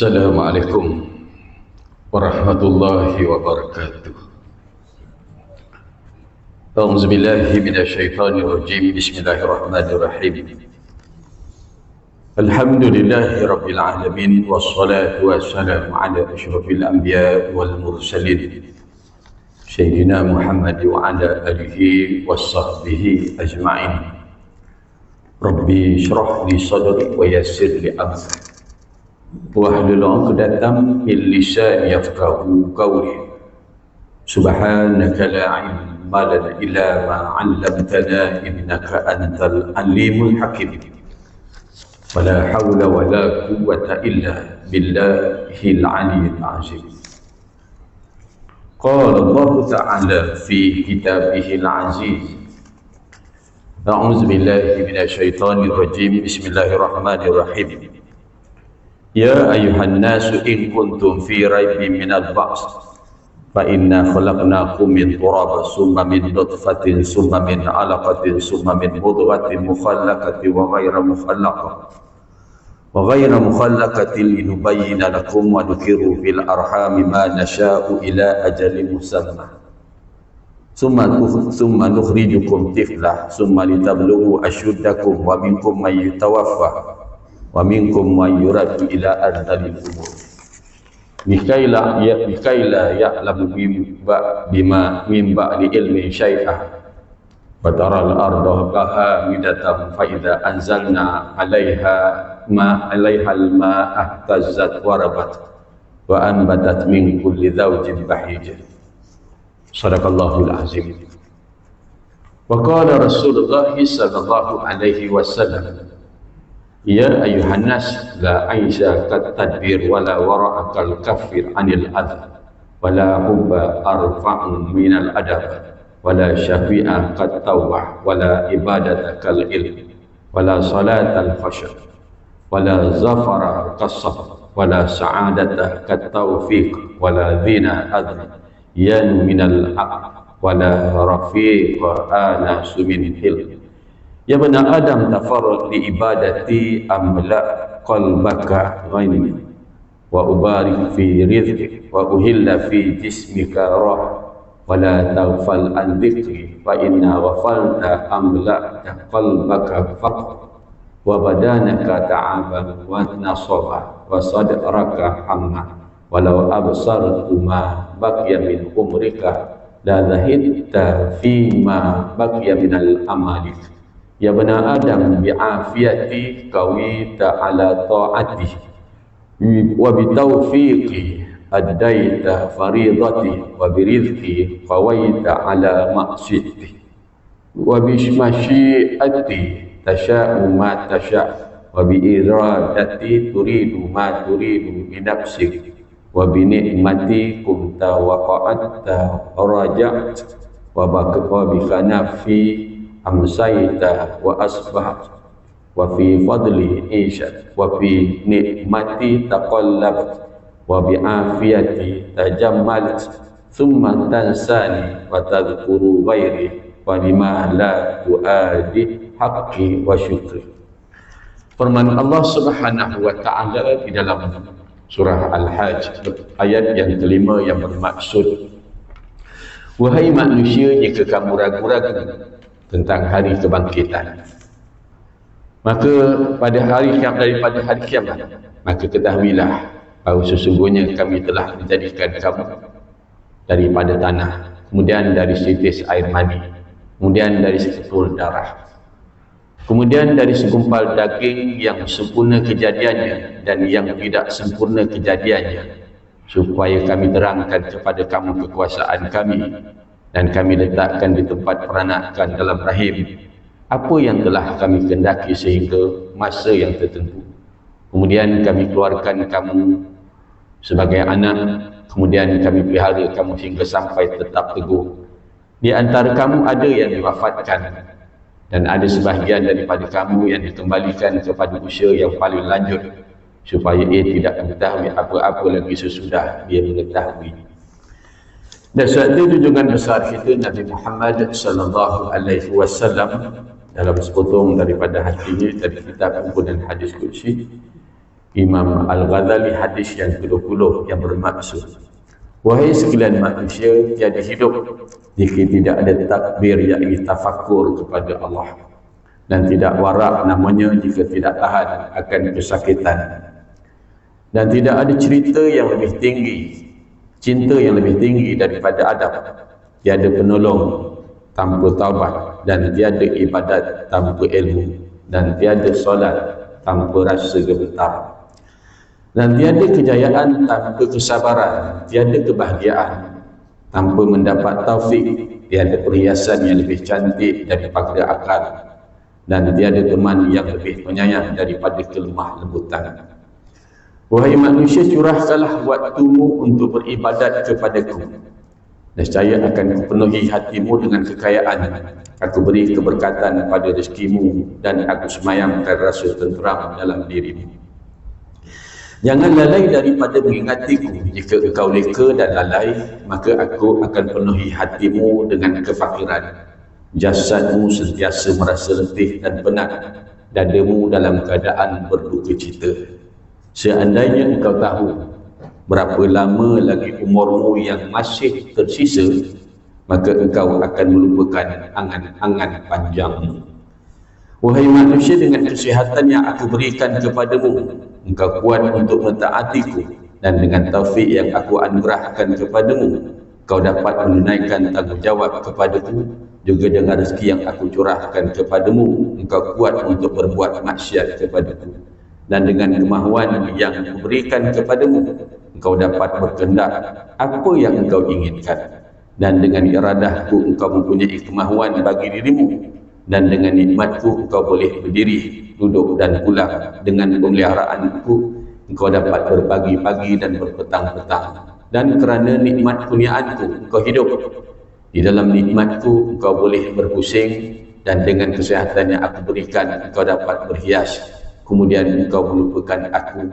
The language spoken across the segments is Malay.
Assalamualaikum warahmatullahi wabarakatuh. A'udzubillahi minasyaitonirrajim. Bismillahirrahmanirrahim. Alhamdulillahi rabbil alamin wassalatu wassalamu ala asyrafil anbiya wal mursalin sayyidina Muhammad wa ala alihi wassahbihi ajma'in. Rabbi shrah li sadri wa yassir li amri wahlul 'uqdatam min lisani yafqahu qawli. Subhanaka la ilma lana illa ma 'allamtana innaka antal alimul hakim. Wala hawla wala quwwata illa billahil 'aliyyil 'azim. Qala Allah ta'ala fi kitabihil 'aziz. A'udzu billahi minasyaitonir rajim. Bismillahirrahmanirrahim. Ya ayuhan nasu in kuntum fi raibin minal ba'ts fa inna khalaqnakum min turab summa min nutfatin summa min 'alaqatin summa min mudghatin mukhallaqatin wa ghayra mukhallaqatin linubayyana lakum wa nuqiru fil arhami ma nasha'u ila ajalin musamma summa nukhrijukum tifla summa litablughu ashuddakum wa minkum man yutawaffa wa minkum man yuraddu ila ardhil umur mikaila ya'lamu bima min ba'di ilmin syai'ah wa taral arda hamidatan fa idza anzalna 'alaiha al-ma'a ihtazzat wa rabat wa anbatat min kulli zawjin bahij. Shadaqallahul azim. Wa qala Rasulullah sallallahu alaihi wasallam, ya ayuhan nas la aisha kat tadbir wala wara'akal kafir anil adha wala hubba arfa'u minal adab wala syafi'a kat tawbah wala ibadata kal ilm wala salatal khashyah wala zafara kasab wala sa'adata kat tawfiq wala dhina adri yan minal haq wala rafiqa anasu min ilm. Ya bani Adam tafarraq li ibadati amla qalbaka ghaini wa ubarik fi rizqi wa uhilla fi jismika rah wa la taghfal an dhikri fa inna ghafalta amla qalbaka faqr wa badanaka ta'aban wa nasaba wa sadraka hamma walau absartu ma baqiya min umrika la zahidta fi ma baqiya min al-amalik. Ya bani Adam bi'afiyati qawita ala ta'ati wa bitawfiqi addaita faridati wa birizqi qawaita ala ma'siyati wa bimasyiati tasha'u ma tasha' wa biiradati turidu ma turidu bi nafsik wa bi ni'mati kunta waqa'atta raja'at wa bi khanafi amsayta wa asbahat wa fi fadli ishat wa fi nikmati taqallabat wa bi afiyati tajammalat thumma tansani wa tadhkuru ghairi wa lima la tuadi haqqi wa syukri. Firman Allah Subhanahu wa ta'ala di dalam surah Al-Hajj ayat yang kelima yang bermaksud, wahai manusia, jika kamu ragu-ragu tentang hari kebangkitan, maka pada hari kiamat, maka ketahuilah bahawa sesungguhnya kami telah menjadikan kamu daripada tanah, kemudian dari setitis air mani, kemudian dari sekepul darah, kemudian dari segumpal daging yang sempurna kejadiannya dan yang tidak sempurna kejadiannya, supaya kami terangkan kepada kamu kekuasaan kami, dan kami letakkan di tempat peranakan dalam rahim apa yang telah kami kehendaki sehingga masa yang tertentu. Kemudian kami keluarkan kamu sebagai anak, kemudian kami pelihara kamu hingga sampai tetap teguh. Di antara kamu ada yang diwafatkan, dan ada sebahagian daripada kamu yang dikembalikan kepada usia yang paling lanjut, supaya ia tidak mengetahui apa-apa lagi sesudah dia mengetahui. Dan suatu junjungan besar kita Nabi Muhammad sallallahu alaihi wasallam dalam sepotong daripada hadis ini dari kitab kumpulan hadis qudsi, Imam Al-Ghazali hadis yang ke-20 yang bermaksud, wahai sekalian manusia, tiada hidup jika tidak ada takbir, yakni tafakur kepada Allah, dan tidak warak namanya jika tidak tahan akan kesakitan, dan tidak ada cerita yang lebih tinggi, cinta yang lebih tinggi daripada adab, tiada penolong tanpa taubat, dan tiada ibadat tanpa ilmu, dan tiada solat tanpa rasa gemetar, dan tiada kejayaan tanpa kesabaran, tiada kebahagiaan tanpa mendapat taufik, tiada perhiasan yang lebih cantik daripada akal, dan tiada teman yang lebih penyayang daripada kelemah lembutan. Wahai manusia, curahkanlah waktumu untuk beribadat kepadaku, nescaya akan kupenuhi hatimu dengan kekayaan. Aku beri keberkatan pada rezekimu, dan aku semayamkan rasa tenteram dalam dirimu. Jangan lalai daripada mengingatiku. Jika engkau leka dan lalai, maka aku akan penuhi hatimu dengan kefakiran. Jasadmu sentiasa merasa letih dan penat, dadamu dalam keadaan berduka cita. Seandainya engkau tahu berapa lama lagi umurmu yang masih tersisa, maka engkau akan melupakan angan-angan panjangmu. Wahai manusia, dengan kesihatan yang aku berikan kepadamu, engkau kuat untuk mentaatiku, dan dengan taufik yang aku anugerahkan kepadamu, kau dapat menunaikan tanggungjawab kepadaku. Juga dengan rezeki yang aku curahkan kepadamu, engkau kuat untuk berbuat maksiat kepadaku. Dan dengan kemahuan yang aku berikan kepadamu, engkau dapat berkehendak apa yang engkau inginkan. Dan dengan iradahku engkau mempunyai kemahuan bagi dirimu, dan dengan nikmatku engkau boleh berdiri, duduk dan pulang. Dengan pemeliharaanku engkau dapat berbagi-bagi dan berpetang-petang. Dan kerana nikmat kurniaanku engkau hidup. Di dalam nikmatku engkau boleh berpusing, dan dengan kesihatan yang aku berikan engkau dapat berhias. Kemudian engkau melupakan aku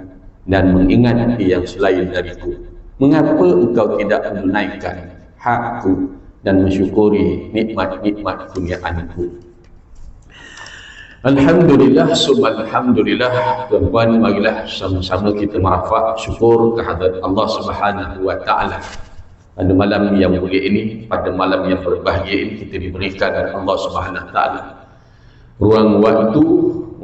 dan mengingati yang selain dariku. Mengapa engkau tidak menunaikan hakku dan mensyukuri nikmat-nikmat kurniaanku? Alhamdulillah, summa alhamdulillah. Tuan-tuan, marilah sama-sama kita merafak syukur kehadrat Allah Subhanahu wa taala. Pada malam yang mulia ini, pada malam yang berbahagia ini, kita diberikan Allah Subhanahu wa taala ruang waktu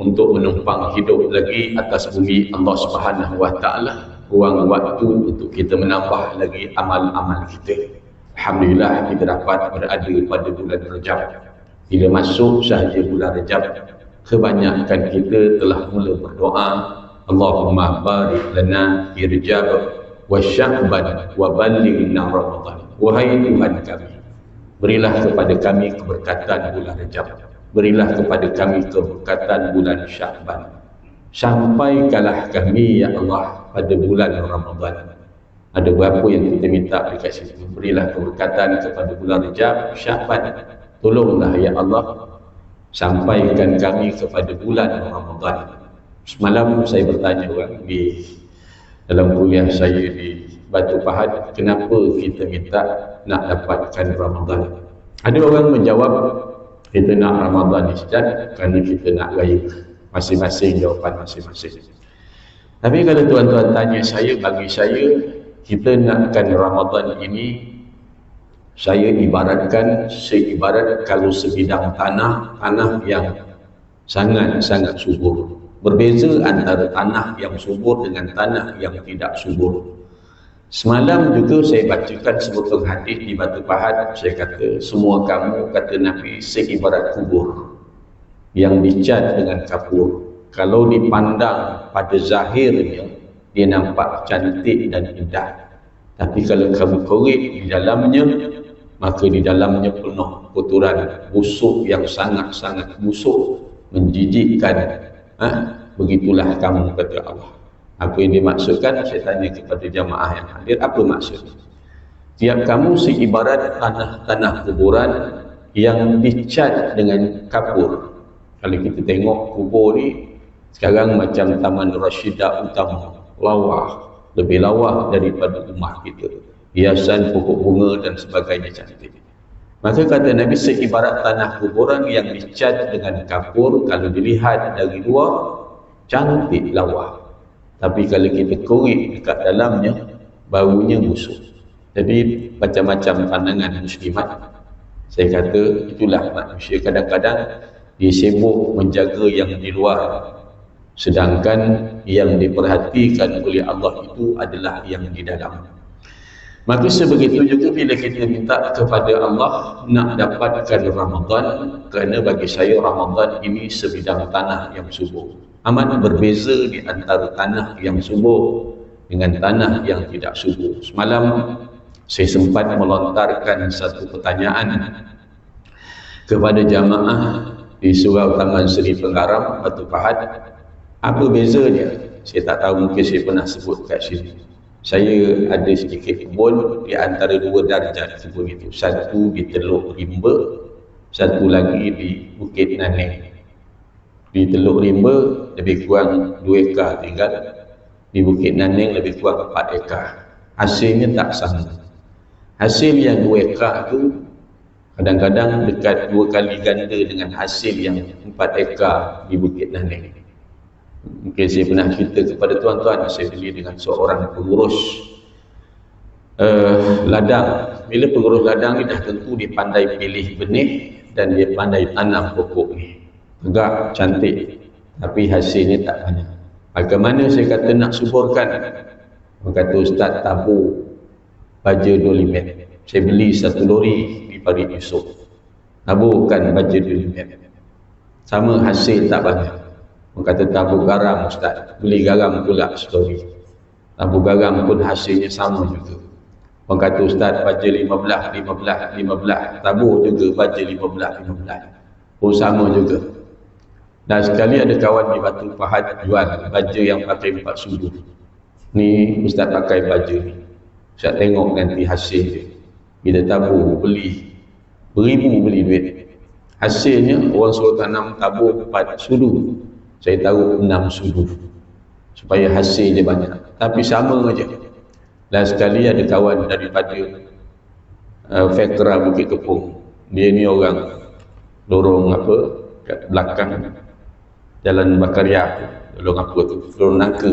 untuk menumpang hidup lagi atas bumi Allah Subhanahu wa taala, ruang waktu untuk kita menambah lagi amal-amal kita. Alhamdulillah, kita dapat berada pada bulan Rajab. Bila masuk sahaja bulan Rajab, kebanyakan kita telah mula berdoa, Allahumma barik lana fi Rajab wa Sya'ban wa ballighna Ramadan. Wahai Tuhan kami, berilah kepada kami keberkatan bulan Rajab, berilah kepada kami keberkatan bulan Sya'ban, sampaikanlah kami ya Allah pada bulan Ramadan. Ada berapa yang kita minta dekat situ? Berilah keberkatan kepada bulan Rajab, Sya'ban. Tolonglah ya Allah, sampaikan kami kepada bulan Ramadan. Semalam saya bertanya orang di dalam kuliah saya di Batu Pahat, kenapa kita minta nak dapatkan Ramadan? Ada orang menjawab, kita nak Ramadan ni Ustaz kerana kita nak raya. Masing-masing jawapan masing-masing. Tapi kalau tuan-tuan tanya saya, bagi saya, kita nakkan Ramadan ini, saya ibaratkan seibarat kalau sebidang tanah yang sangat-sangat subur. Berbeza antara tanah yang subur dengan tanah yang tidak subur. Semalam juga saya bacakan sebuah hadis di Batu Pahat. Saya kata, semua kamu, kata Nabi, seibarat kubur yang dicat dengan kapur. Kalau dipandang pada zahirnya, dia nampak cantik dan indah. Tapi kalau kamu korek di dalamnya, maka di dalamnya penuh kotoran busuk yang sangat-sangat busuk, menjijikkan. Begitulah kamu, kata Allah. Apa yang dimaksudkan? Saya tanya kepada jamaah yang hadir, apa maksudnya? Tiap kamu seibarat tanah-tanah kuburan yang dicat dengan kapur. Kalau kita tengok kubur ni sekarang macam Taman Rashidah Utama, lawa, lebih lawa daripada rumah kita, hiasan pokok bunga dan sebagainya cantik. Maka kata Nabi, seibarat tanah kuburan yang dicat dengan kapur, kalau dilihat dari luar cantik lawa, Tapi kalau kita korek dekat dalamnya, baunya busuk. Jadi macam-macam pandangan muslimat. Saya kata itulah manusia kadang-kadang dia sibuk menjaga yang di luar, sedangkan yang diperhatikan oleh Allah itu adalah yang di dalam. Maka sebegitu juga bila kita minta kepada Allah nak dapatkan Ramadan, kerana bagi saya Ramadan ini sebidang tanah yang subur. Amat berbeza di antara tanah yang subur dengan tanah yang tidak subur. Semalam saya sempat melontarkan satu pertanyaan kepada jamaah di Surau Taman Seri Pengaram, Batu Pahat. Apa bezanya? Saya tak tahu, mungkin saya pernah sebut kat sini. Saya ada sedikit kebun di antara dua darjat kebun itu. Satu di Teluk Rimba, satu lagi di Bukit Naneng. Di Teluk Rimba lebih kurang 2 ekar tinggal, di Bukit Naneng lebih kurang 4 ekar. Hasilnya tak sama. Hasil yang 2 ekar tu kadang-kadang dekat 2 kali ganda dengan hasil yang 4 ekar di Bukit Naneng. Mungkin saya pernah cerita kepada tuan-tuan, saya beli dengan seorang pengurus ladang. Bila pengurus ladang ni dah tentu dia pandai pilih benih dan dia pandai tanam pokok ni. Tegak, cantik, tapi hasilnya tak banyak. Bagaimana saya kata nak suburkan? Orang kata, Ustaz, tabur baja 2 limet. Saya beli 1 lori di Parit Yusof. Taburkan baja 2 limet. Sama hasil tak banyak. Orang kata tabur garam, Ustaz. Beli garam pula 1 lori. Tabur garam pun hasilnya sama juga. Orang kata, Ustaz, baja 15. Tabur juga baja 15. Oh, sama juga. Dan sekali ada kawan di Batu Pahat jual baja yang pakai 4 sudu. Ni Ustaz pakai baja ni. Ustaz tengok nanti hasil dia. Bila tabur, beli beribu beli duit. Hasilnya orang suruh tanam tabur 4 sudu. Saya tahu 6 sudu. Supaya hasil dia banyak. Tapi sama aja. Dan sekali ada kawan daripada Fekra Bukit Kepung. Dia ni orang dorong apa kat belakang Jalan Bakaria, dorong apa tu, dorong nangka.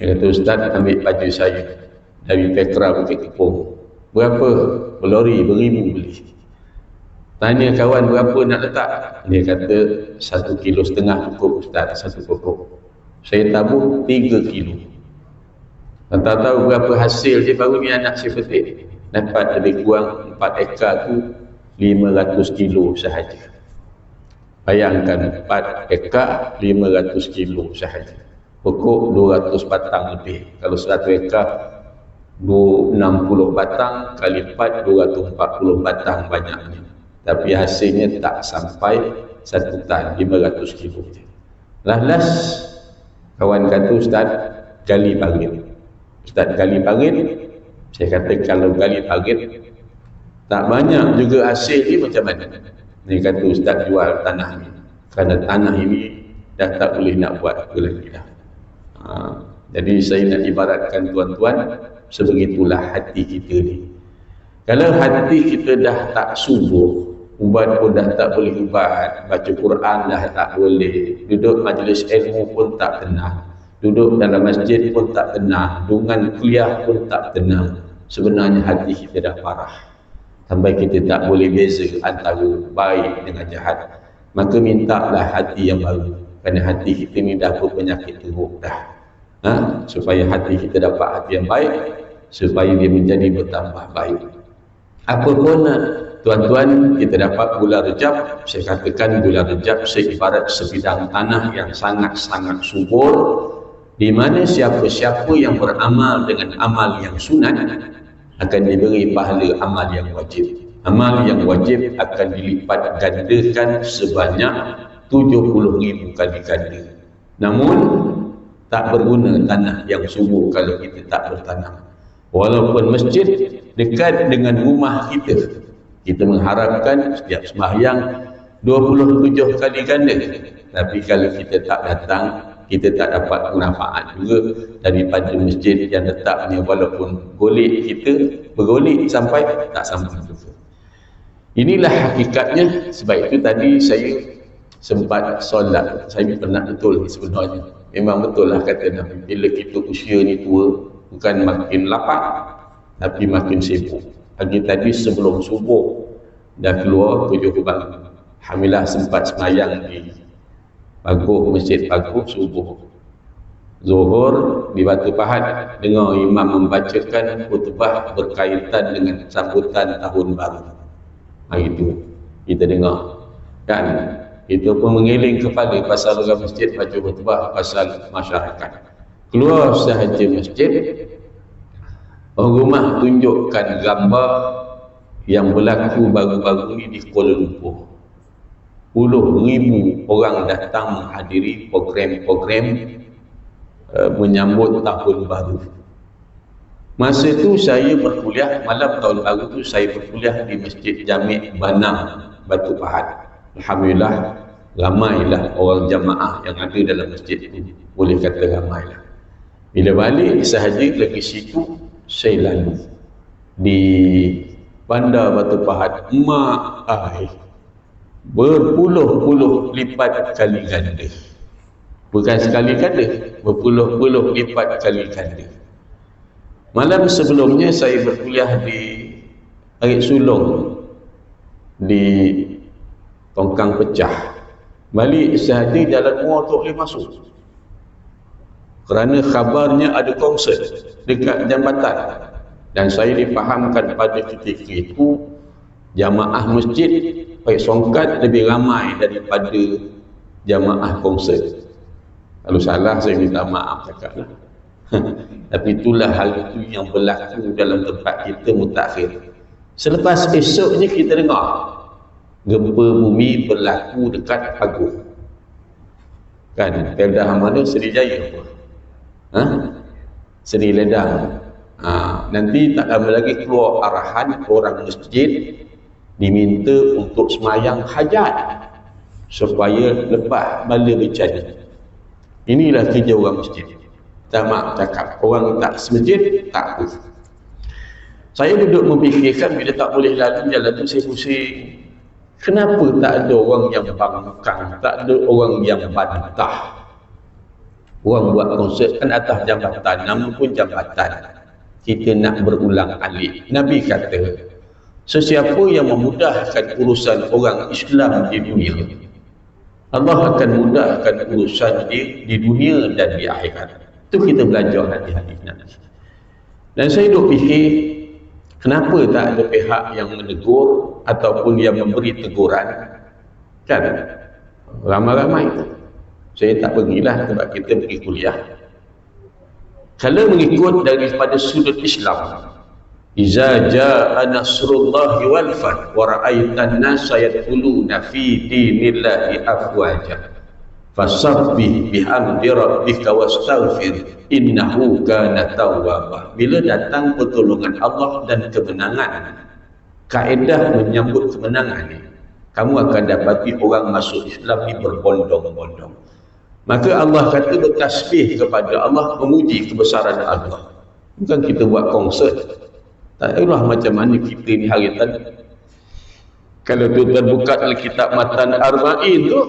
Dia kata, Ustaz, ambil baju saya dari Fekra Bukit Kepung. Berapa? Berlori, beribu beli. Tanya kawan berapa nak letak? Dia kata 1,5 kilo cukup, Ustaz, 1 pokok. Saya tabur 3 kilo. Dan tak tahu berapa hasil dia baru ni anak saya petik. Dapat lebih kurang 4 ekar tu 500 kilo sahaja. Bayangkan 4 ekar 500 kilo sahaja. Pokok 200 batang lebih. Kalau 100 ekar 60 batang kali 4 240 batang banyaknya. Tapi hasilnya tak sampai 1 tan, 500 kilo. Last kawan kata, Ustaz, gali parit. Ustaz, gali parit. Saya kata, kalau gali parit tak banyak juga hasil ni macam mana? Dia kata, Ustaz jual tanah ni. Kerana tanah ini dah tak boleh nak buat lagi dah. Jadi saya nak ibaratkan tuan-tuan, sebegitulah hati kita ni. Kalau hati kita dah tak subur, ubat pun dah tak boleh ubat, baca Quran dah tak boleh, duduk majlis ilmu pun tak tenang, duduk dalam masjid pun tak tenang, dungan kuliah pun tak tenang. Sebenarnya hati kita dah parah. Sampai kita tak boleh beza antara baik dengan jahat. Maka mintalah hati yang baru. Kerana hati kita ni dah berpenyakit teruk dah. Supaya hati kita dapat hati yang baik, supaya dia menjadi bertambah baik. Apa pun tuan-tuan, kita dapat bulan Rejab. Saya katakan bulan Rejab seibarat sebidang tanah yang sangat-sangat subur, di mana siapa-siapa yang beramal dengan amal yang sunat akan diberi pahala amal yang wajib. Amal yang wajib akan dilipat gandakan sebanyak 70,000 kali ganda. Namun tak berguna tanah yang subur kalau kita tak bertanam. Walaupun masjid dekat dengan rumah kita, kita mengharapkan setiap sembahyang 27 kali ganda. Tapi kalau kita tak datang, kita tak dapat manfaat juga daripada masjid yang letaknya walaupun golek kita bergolek sampai tak sampai juga. Inilah hakikatnya. Sebab itu tadi saya sempat solat. Saya pernah betul sebenarnya Memang betul lah kata Nabi, bila kita usia ni tua, bukan makin lapar, tapi makin sibuk. Pagi tadi sebelum subuh dah keluar tujuh baru. Alhamdulillah sempat semayang di Paguh, Masjid Paguh subuh. Zuhur di Batu Pahat, dengar imam membacakan khutbah berkaitan dengan sambutan tahun baru. Hari itu kita dengar kan, itu pun mengiling kepala pasal orang masjid baca khutbah pasal masyarakat. Keluar sahaja masjid, rumah tunjukkan gambar yang berlaku baru-baru ni di Kuala Lumpur. Puluh ribu orang datang menghadiri program-program menyambut tahun baru. Masa tu saya berkuliah, malam tahun baru tu saya berkuliah di Masjid Jami' Banam, Batu Pahat. Alhamdulillah, ramailah orang jamaah yang ada dalam masjid ni. Boleh kata ramailah. Bila balik sahaja lagi situ, saya lalu di Bandar Batu Pahat, mak ai berpuluh-puluh lipat kali ganda. Bukan sekali ganda, berpuluh-puluh lipat kali ganda. Malam sebelumnya saya berkuliah di Arit Sulong di Tongkang Pecah. Balik sahaja jalan Muar tak boleh masuk, kerana khabarnya ada konsert dekat jambatan. Dan saya difahamkan pada ketika itu jamaah masjid baik songkat lebih ramai daripada jamaah konsert. Kalau salah saya minta maaf cakaplah. Tapi itulah hal itu yang berlaku dalam tempat kita mutakhir. Selepas esoknya kita dengar gempa bumi berlaku dekat Paguh. Kan, Peldah mana? Seri Jaya apa? Seri Ledang. Nanti tak lama lagi keluar arahan orang masjid diminta untuk semayang hajat supaya lepas bala bencana. Inilah kerja orang masjid. Tak mak cakap, orang tak semasjid, tak apa. Saya duduk memfikirkan bila tak boleh lalu jalan tu, saya pusing. Kenapa tak ada orang yang bangkang, tak ada orang yang bantah? Orang buat konsert kan atas jambatan, nama pun jambatan. Kita nak berulang alik. Nabi kata, sesiapa yang memudahkan urusan orang Islam di dunia, Allah akan mudahkan urusan dia di dunia dan di akhirat. Itu kita belajar hadis-hadis Nabi. Dan saya duk fikir, kenapa tak ada pihak yang menegur ataupun yang memberi teguran? Kan ramai-ramai itu. Saya tak pergilah sebab kita pergi kuliah. Kalau mengikut daripada sudut Islam, iza jaa nasrullahi wal fath wa ra'aitan nasa yadkhuluna fi dinillahi afwaja fasabbih bihamdi rabbika wastaghfir innahu kana tawwaba. Bila datang pertolongan Allah dan kemenangan, kaedah menyambut kemenangan ni, kamu akan dapati orang masuk Islam ni berbondong-bondong. Maka Allah kata bertasbih kepada Allah, memuji kebesaran Allah. Bukan kita buat konsert. Tak tahulah macam mana kita ni hari tadi. Kalau tuan buka dalam kitab Matan Arba'in tu,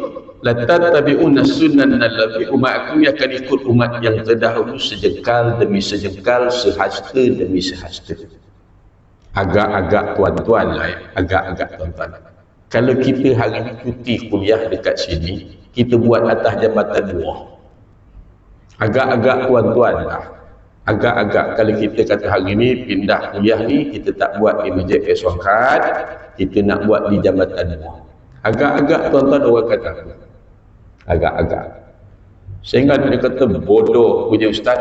la tattabi'unna sunnana allati umatku, akan ikut umat yang terdahulu sejengkal demi sejengkal, sehasta demi sehasta. Agak-agak tuan-tuan lah ya. Agak-agak tuan-tuan. Kalau kita hari ni cuti kuliah dekat sini, kita buat atas jambatan buah. Agak-agak tuan-tuan lah. Agak-agak kalau kita kata hari ni pindah kuliah ni, kita tak buat di Masjid Kesuangkat, kita nak buat di jambatan buah. Agak-agak tuan-tuan orang kata apa? Agak-agak. Sehingga dia kata bodoh punya ustaz,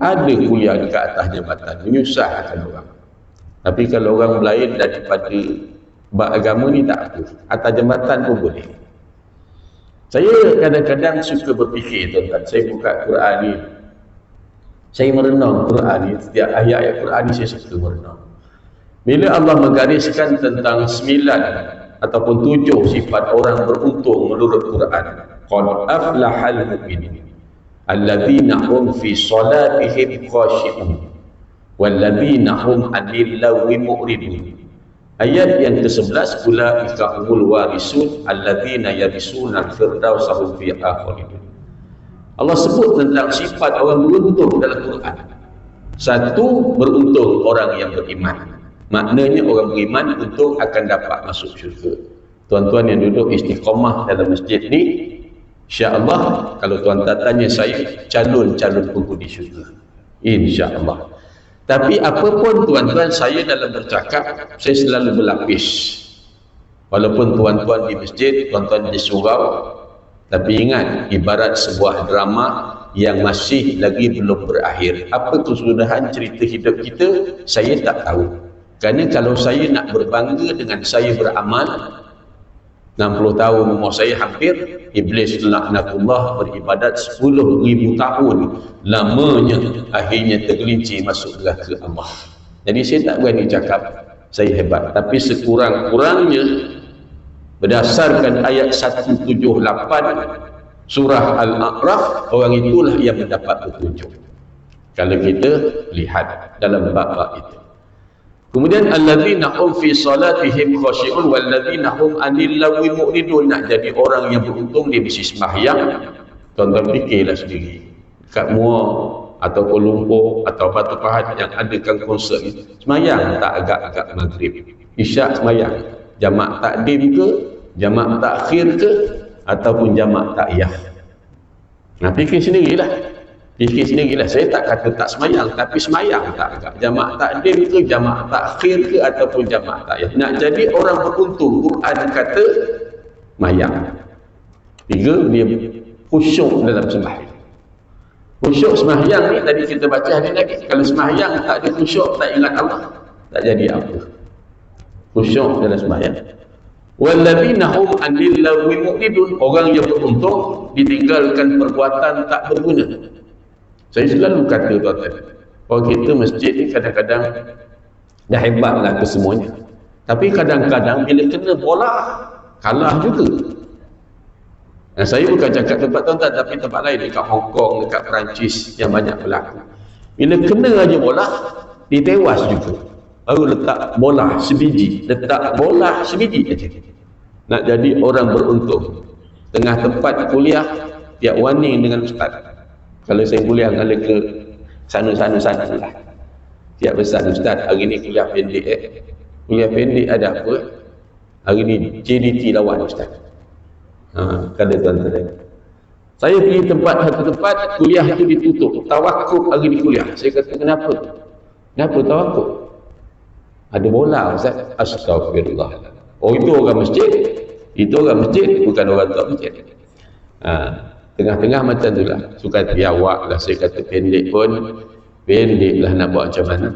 ada kuliah dekat atas jambatan, menyusahkan orang. Tapi kalau orang lain daripada agama ni tak apa, atas jambatan pun boleh. Saya kadang-kadang suka berfikir tuan-tuan, saya buka Quran ni, saya merenung Quran ni, setiap ayat-ayat Quran ni saya suka merenung. Bila Allah menggariskan tentang 9 ataupun 7 sifat orang beruntung menurut Quran, qad aflahal mu'minun alladzina hum fi salatihim khashi'un walladzina hum 'anil lagwi mu'ridun. Ayat yang ke-11, ulaika humul warisun alladzina yarisuna al-firdaus hum fiha khalidun. Allah sebut tentang sifat orang beruntung dalam Quran. Satu, beruntung orang yang beriman. Maknanya orang beriman untung akan dapat masuk syurga. Tuan-tuan yang duduk istiqamah dalam masjid ni, insya-Allah kalau tuan-tuan tanya saya, calon-calon penghuni syurga, insya-Allah. Tapi apapun tuan-tuan, saya dalam bercakap saya selalu berlapis. Walaupun tuan-tuan di masjid, tuan-tuan di surau, tapi ingat, ibarat sebuah drama yang masih lagi belum berakhir. Apa kesudahan cerita hidup kita, saya tak tahu. Kerana kalau saya nak berbangga dengan saya beramal, 60 tahun umur saya hampir, Iblis laknatullah beribadat 10,000 tahun lamanya, akhirnya tergelincir masuk neraka Allah. Jadi saya tak berani cakap saya hebat, tapi sekurang-kurangnya berdasarkan ayat 178 surah Al-A'raf, orang itulah yang mendapat petunjuk. Kalau kita lihat dalam bab itu. Kemudian alladzina hum fi salatihim khashi'un walladzina hum 'anil lagwi mu'ridun. Nak jadi orang yang beruntung, dia mesti sembahyang. Tuan-tuan fikirlah sendiri. Kat Muar atau Kuala Lumpur atau Batu Pahat yang adakan konsert ni, sembahyang tak agak-agak maghrib, isyak sembahyang, jamak takdim ke, jamak takhir ke, ataupun jamak takyah. Nah, fikir sendirilah. Fikir sendirilah. Saya tak kata tak semayang, tapi semayang tak agak. Jamak takdim ke, jamak takhir ke, ataupun jamak takyah. Nak jadi orang beruntung, Quran kata semayang. 3, dia khusyuk dalam sembahyang. Khusyuk sembahyang ni tadi kita baca hari lagi. Kalau sembahyang tak ada khusyuk, tak ingat Allah, tak jadi apa. Khusyuk dalam sembahyang. Walladzina hum 'anil lagwi mu'ridun. Orang yang beruntung ditinggalkan perbuatan tak berguna. Saya selalu kata tuan-tuan, orang kita masjid ni kadang-kadang dah hebatlah ke semuanya, tapi kadang-kadang bila kena bola kalah juga. Dan saya bukan cakap tempat tuan-tuan, tapi tempat lain dekat Hong Kong, dekat Perancis yang banyak berlaku. Bila kena aja bola, ditewas juga. Baru letak bola sebiji, letak bola sebiji aja. Nak jadi orang beruntung. Tengah tempat kuliah, tiap warning dengan ustaz. Kalau saya kuliah kali ke sana-sana lah, tiap pesan, ustaz hari ni kuliah pendek kuliah pendek ada apa? Hari ni JDT lawan ustaz. Kata tuan-tuan, saya pergi satu tempat, kuliah tu ditutup, tawakuf hari ni kuliah. Saya kata, kenapa tawakuf? Ada bola ustaz. Astagfirullah. Oh, itu orang masjid, bukan orang tak masjid. Tengah-tengah macam tu lah, suka biawak lah. Saya kata pendek pun pendek lah, nak buat macam mana.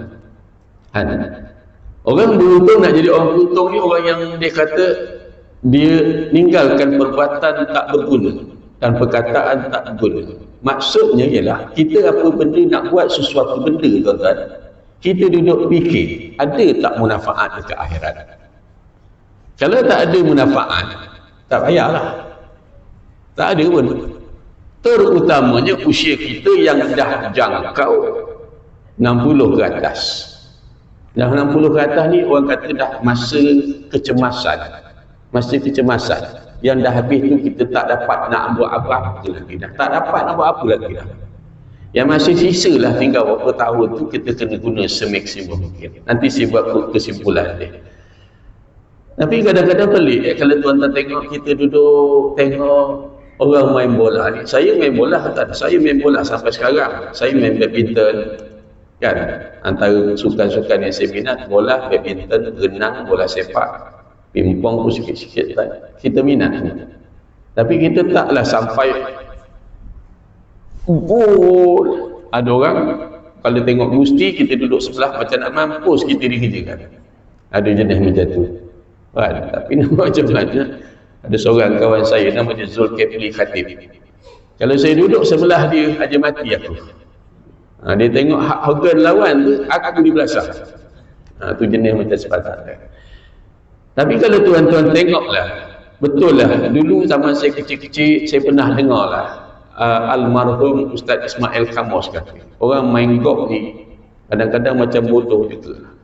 Orang beruntung, nak jadi orang beruntung ni orang yang dia kata dia ninggalkan perbuatan tak berguna dan perkataan tak berguna. Maksudnya ialah kita apa benda nak buat sesuatu benda tuan-tuan, kita duduk fikir ada tak manfaat dekat akhirat. Kalau tak ada manfaat, tak payahlah, tak ada pun. Terutamanya usia kita yang dah jangkau 60 ke atas. Dah 60 ke atas ni orang kata dah masa kecemasan. Yang dah habis tu kita tak dapat nak buat apa-apa lagi dah. Tak dapat nak buat apa lagi dah. Yang masih sisa lah tinggal beberapa tahun tu, kita kena guna semaksimum mungkin. Nanti saya buat kesimpulan dia. Tapi kadang-kadang pelik kalau tuan-tuan tengok, kita duduk tengok orang main bola ni. Saya main bola tak ada. Saya main bola sampai sekarang. Saya main badminton kan. Antara sukan-sukan yang saya minat, bola, badminton, renang, bola sepak, pingpong pun sikit-sikit kita minat. Tapi kita taklah sampai gol. Ada orang kalau tengok gusti, kita duduk sebelah macam nak mampus kita dikerjakan. Ada jenis macam tu kan. Tapi nama macam mana, ada seorang kawan saya namanya Zulkifli Khatib. Kalau saya duduk sebelah dia aja mati aku. Dia tengok organ lawan tu, aku di belakang. Tu jenis macam sepatutnya. Tapi kalau tuan-tuan tengoklah, betul lah, dulu zaman saya kecil-kecil, saya pernah dengar lah almarhum Ustaz Ismail Kamos kata, orang main golf ni kadang-kadang macam bodoh juga.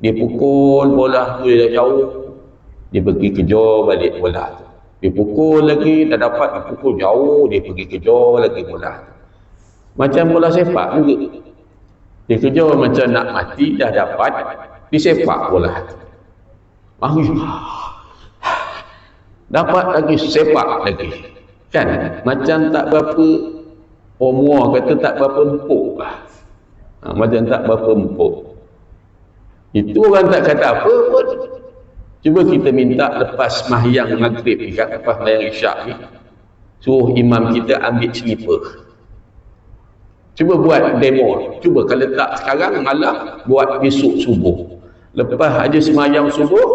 Dia pukul bola tu dia jauh, dia pergi kejar balik bola tu. Dia pukul lagi, dah dapat dia pukul jauh, dia pergi kejar lagi bola. Macam bola sepak juga. Dia kejar macam nak mati, dah dapat, disepak bola. Dapat lagi, sepak lagi. Kan? Macam tak berapa, orang kata tak berapa empuk lah. Macam tak berapa empuk. Itu orang tak kata apa pun. Cuba kita minta lepas sembahyang maghrib ni kan, lepas sembahyang isyak ni, suruh imam kita ambil slipper. Cuba buat demo. Cuba kalau tak sekarang, malah buat besok subuh. Lepas aja sembahyang subuh,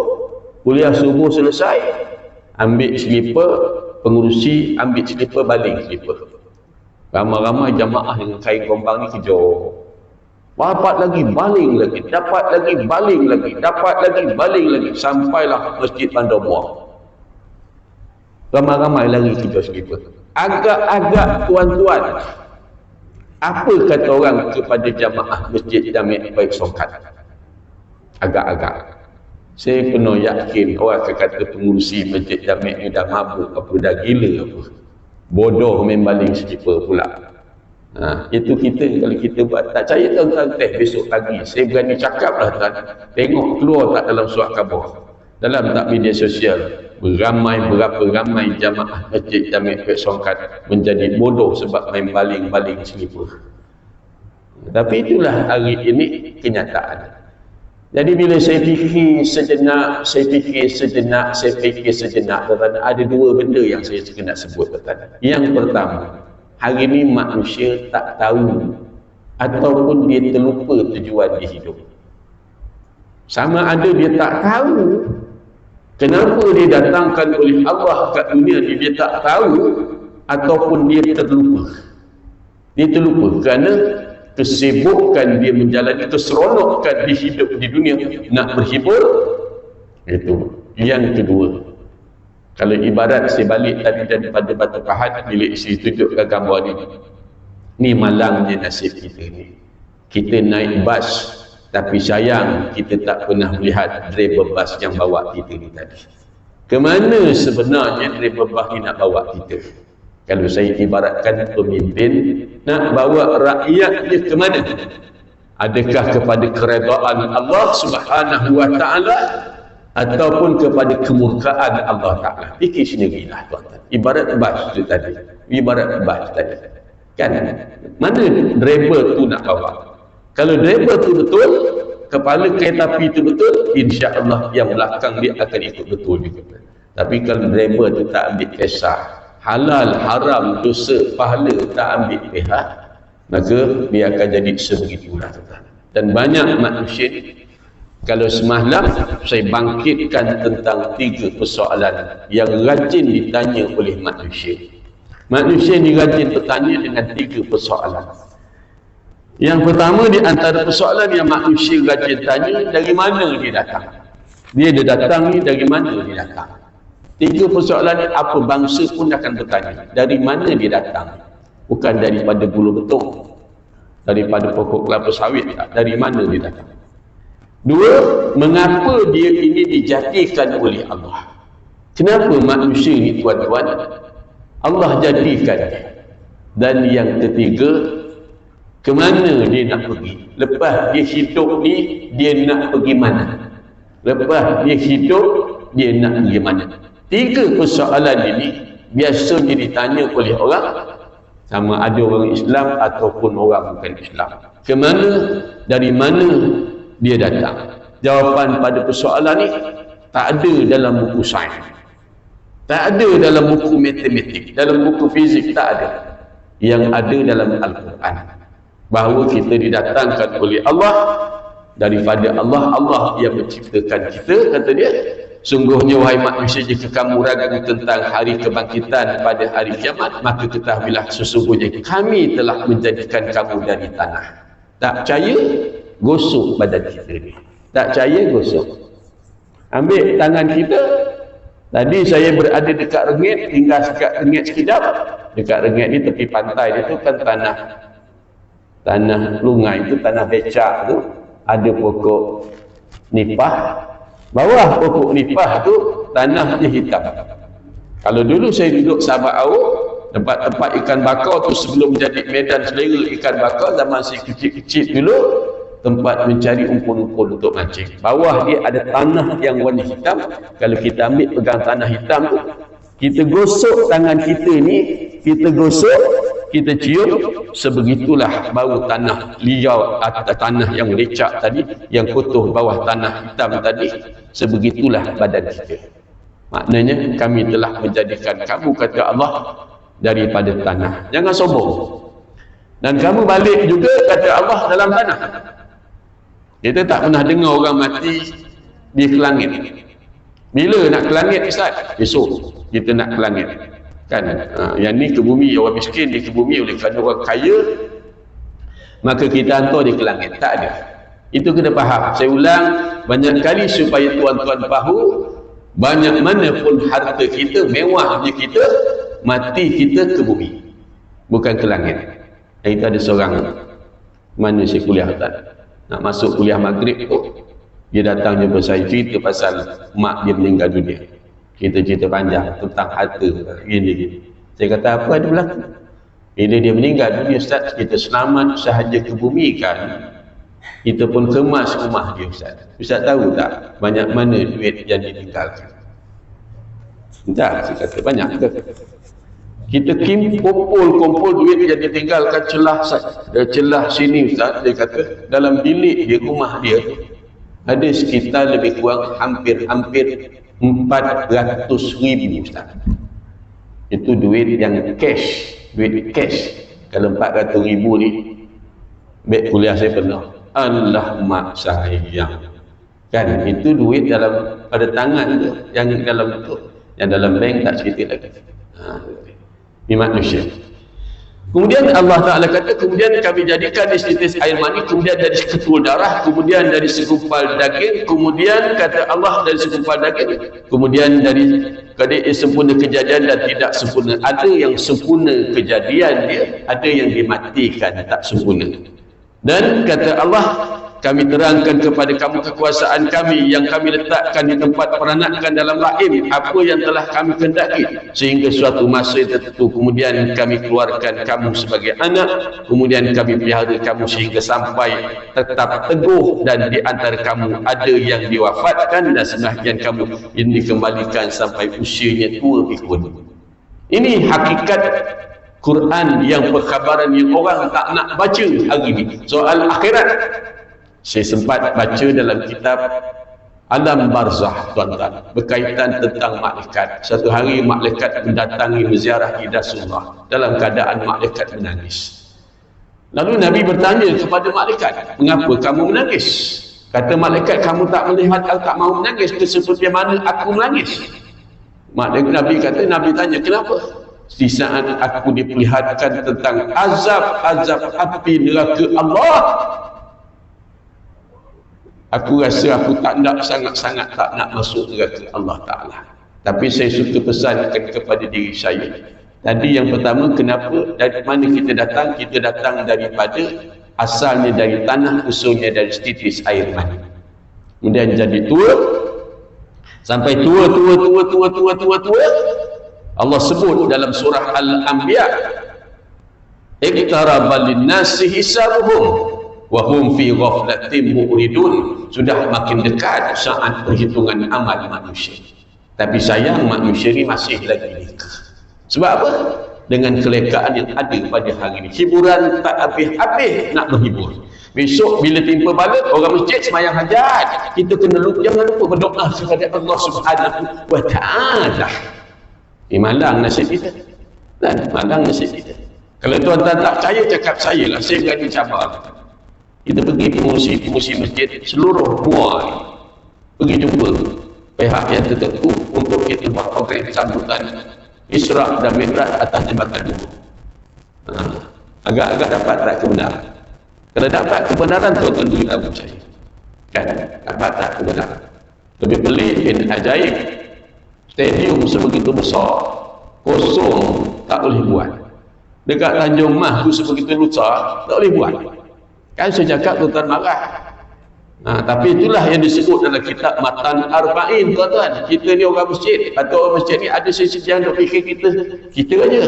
kuliah subuh selesai, ambil slipper, pengurusi ambil slipper, baling slipper. Ramai-ramai jamaah dengan kain gombang ni kejar. Dapat lagi, baling lagi, dapat lagi, baling lagi, dapat lagi, baling lagi, sampailah Masjid Bandar Muar. Ramai-ramai lagi kejar slipper. Agak-agak tuan-tuan, apa kata orang kepada jamaah Masjid Jami' Baik Songkat? Agak-agak. Saya penuh yakin orang akan kata pengurusi Masjid Jami' ni dah mabuk apa, dah gila apa. Bodoh main baling slipper pula. Itu kita, kalau kita buat tak percaya tuan-tuan teh besok pagi saya berani cakap lah tuan, tengok keluar tak dalam surat khabar, dalam tak media sosial, berapa ramai jamaah Masjid Jami' Baik Songkat menjadi bodoh sebab main baling-baling slipper. Tapi itulah hari ini kenyataan. Jadi bila saya fikir sejenak, tuan-tuan, ada dua benda yang saya nak sebut tuan-tuan. Yang pertama, hari ini manusia tak tahu ataupun dia terlupa tujuan di hidup. Sama ada dia tak tahu kenapa dia datangkan oleh Allah kat dunia ni, dia tak tahu, ataupun dia terlupa. Dia terlupa kerana kesibukan dia menjalani, keseronokan di hidup di dunia, nak berhibur. Itu yang kedua. Kalau ibarat saya balik tadi daripada Batu Pahat, bila saya tunjukkan gambar ni malangnya nasib kita ni. Kita naik bas, tapi sayang kita tak pernah melihat driver bas yang bawa kita ni tadi. Kemana sebenarnya driver bas ni nak bawa kita? Kalau saya ibaratkan pemimpin nak bawa rakyatnya ke mana? Adakah kepada keredaan Allah Subhanahu wa taala ataupun kepada kemurkaan Allah taala? Fikir sendirilah tuan-tuan. Ibarat bas tu tadi. Kan? Mana driver tu nak bawa? Kalau driver tu betul, kepala kereta api tu betul, insya-Allah yang belakang dia akan ikut betul juga. Tapi kalau driver tu tak ambil kisah halal, haram, dosa, pahala, tak ambil pihak, maka dia akan jadi sebegitulah. Dan banyak manusia, kalau semalam saya bangkitkan tentang 3 persoalan yang rajin ditanya oleh manusia. Manusia ni rajin bertanya dengan 3 persoalan. Yang pertama di antara persoalan yang manusia rajin tanya, dari mana dia datang? Dia datang ni dari mana dia datang? 3 persoalan ni, apa bangsa pun akan bertanya, dari mana dia datang? Bukan daripada bulu betung, daripada pokok kelapa sawit, tak. Dari mana dia datang? 2, mengapa dia ini dijadikan oleh Allah? Kenapa manusia ni tuan-tuan Allah jadikan dia? Dan yang ketiga, ke mana dia nak pergi? Lepas dia hidup ni, dia nak pergi mana? Lepas dia hidup, dia nak pergi mana? 3 persoalan ini biasanya ditanya oleh orang, sama ada orang Islam ataupun orang bukan Islam. Ke mana, dari mana dia datang? Jawapan pada persoalan ni tak ada dalam buku sains, tak ada dalam buku matematik, dalam buku fizik, tak ada. Yang ada dalam Al-Quran, bahawa kita didatangkan oleh Allah, daripada Allah yang menciptakan kita. Kata dia, sungguhnya wahai manusia, jika kamu ragu tentang hari kebangkitan pada hari kiamat, maka ketahuilah sesungguhnya kami telah menjadikan kamu dari tanah. Tak percaya, gosok badan kita ni. Tak percaya, gosok. Ambil tangan kita. Tadi saya berada dekat Rengit, tinggal dekat Rengit sekejap. Dekat Rengit ni tepi pantai dia tu kan tanah lungai tu, tanah becak tu, ada pokok nipah. Bawah pokok nipah tu tanahnya hitam. Kalau dulu saya duduk Sabak Awuk, tempat-tempat ikan bakar tu sebelum menjadi medan selera ikan bakar, zaman saya kecil-kecil dulu, tempat mencari umpun-umpun untuk mancing. Bawah dia ada tanah yang warna hitam. Kalau kita ambil pegang tanah hitam tu, kita gosok tangan kita ni, kita gosok, kita cium, sebegitulah bau tanah liau atau tanah yang lecak tadi, yang kotor bawah tanah hitam tadi, sebegitulah badan kita. Maknanya kami telah menjadikan kamu, kata Allah, daripada tanah. Jangan sombong. Dan kamu balik juga, kata Allah, dalam tanah. Kita tak pernah dengar orang mati dia ke langit. Bila nak ke langit, Ustaz? Besok kita nak ke langit. Kan? Yang ni ke bumi, orang miskin dia ke bumi, oleh kerana orang kaya maka kita hantar dia ke langit. Tak ada. Itu kena faham. Saya ulang banyak kali supaya tuan-tuan tahu, banyak mana pun harta kita, mewahnya kita, mati kita ke bumi, bukan ke langit. Itu ada seorang, mana saya kuliah tadi, nak masuk kuliah maghrib tu, dia datang jumpa saya, cerita pasal mak dia meninggal dunia. Kita cerita panjang tentang harta gini. Saya kata, apa ada berlaku? Bila dia meninggal dunia, Ustaz, kita selamat sahaja ke bumi kan, kita pun kemas rumah dia, Ustaz. Ustaz tahu tak banyak mana duit yang ditinggalkan? Tak, saya kata banyak ke? Kita kumpul duit yang ditinggalkan celah sini, Ustaz. Dia kata dalam bilik dia, rumah dia, ada sekitar lebih kurang hampir 400,000, Ustaz. Itu duit yang cash, duit cash. Kalau 400,000 ni, baik kuliah saya pernah, Allah mak sayang. Kan itu duit dalam pada tangan tu, yang dalam tu, yang dalam bank tak cerita lagi. Ini manusia. Kemudian Allah Ta'ala kata, kemudian kami jadikan di setitis air mani, kemudian dari seketul darah, kemudian dari segumpal daging, kemudian kata Allah dari segumpal daging, kemudian dari sempurna kejadian dan tidak sempurna. Ada yang sempurna kejadian dia, ada yang dimatikan tak sempurna. Dan kata Allah, kami terangkan kepada kamu kekuasaan kami yang kami letakkan di tempat peranakan dalam rahim apa yang telah kami kehendaki, sehingga suatu masa tertentu kemudian kami keluarkan kamu sebagai anak, kemudian kami pelihara kamu sehingga sampai tetap teguh, dan di antara kamu ada yang diwafatkan dan sebahagian kamu yang dikembalikan sampai usianya tua pikun. Ini hakikat Quran yang perkhabaran yang orang tak nak baca hari ini. Soal akhirat saya sempat baca dalam kitab Alam Barzah, tuan-tuan, berkaitan tentang malaikat. Satu hari malaikat mendatangi menziarah Rasulullah dalam keadaan malaikat menangis. Lalu Nabi bertanya kepada malaikat, mengapa kamu menangis? Kata malaikat, kamu tak melihat aku tak mau menangis seperti mana aku menangis? Nabi kata, Nabi tanya, kenapa? Di saat aku diperlihatkan tentang azab api neraka Allah, aku rasa aku tak nak, sangat-sangat tak nak masuk neraka Allah Ta'ala. Tapi saya suka pesankan kepada diri saya. Tadi yang pertama, kenapa, dari mana kita datang? Kita datang daripada, asalnya dari tanah, usulnya dari setitis air mani. Kemudian jadi tua, sampai tua. Allah sebut dalam surah Al-Anbiya, iqtaraba lin-nasi hisabuhum wa hum fi ghaflatin mu'ridun. Sudah makin dekat saat perhitungan amal manusia, tapi sayang manusia ini masih lagi leka. Sebab apa? Dengan kelekaan yang ada pada hari ini, hiburan tak habis-habis nak berhibur. Besok bila timpa balik, orang masjid semayang hajat, kita kena jangan lupa berdoa kepada Allah Subhanahu wa Ta'ala. Malang nasib kita, dan malang nasib kita. Kalau tuan-tuan tak percaya, cakap saya lah, saya berani cabar. Kita pergi pengurusi masjid seluruh buah, pergi jumpa pihak yang tertentu untuk kita buat program sambutan Isra' dan Mi'raj atas jembatan itu. Agak-agak dapat tak kebenaran? Kalau dapat kebenaran, tuan-tuan dulu tak percaya. Kan? Dapat tak kebenaran? Lebih pelik bin ajaib, stadium sebegitu besar, kosong, tak boleh buat. Dekat Tanjung Mas tu sebegitu lusa, tak boleh buat. Kan saya cakap tuan-tuan marah. Tapi itulah yang disebut dalam kitab Matan Arba'in, tuan-tuan. Kita ni orang masjid, atau orang masjid ni ada sisi yang duk fikir kita aja.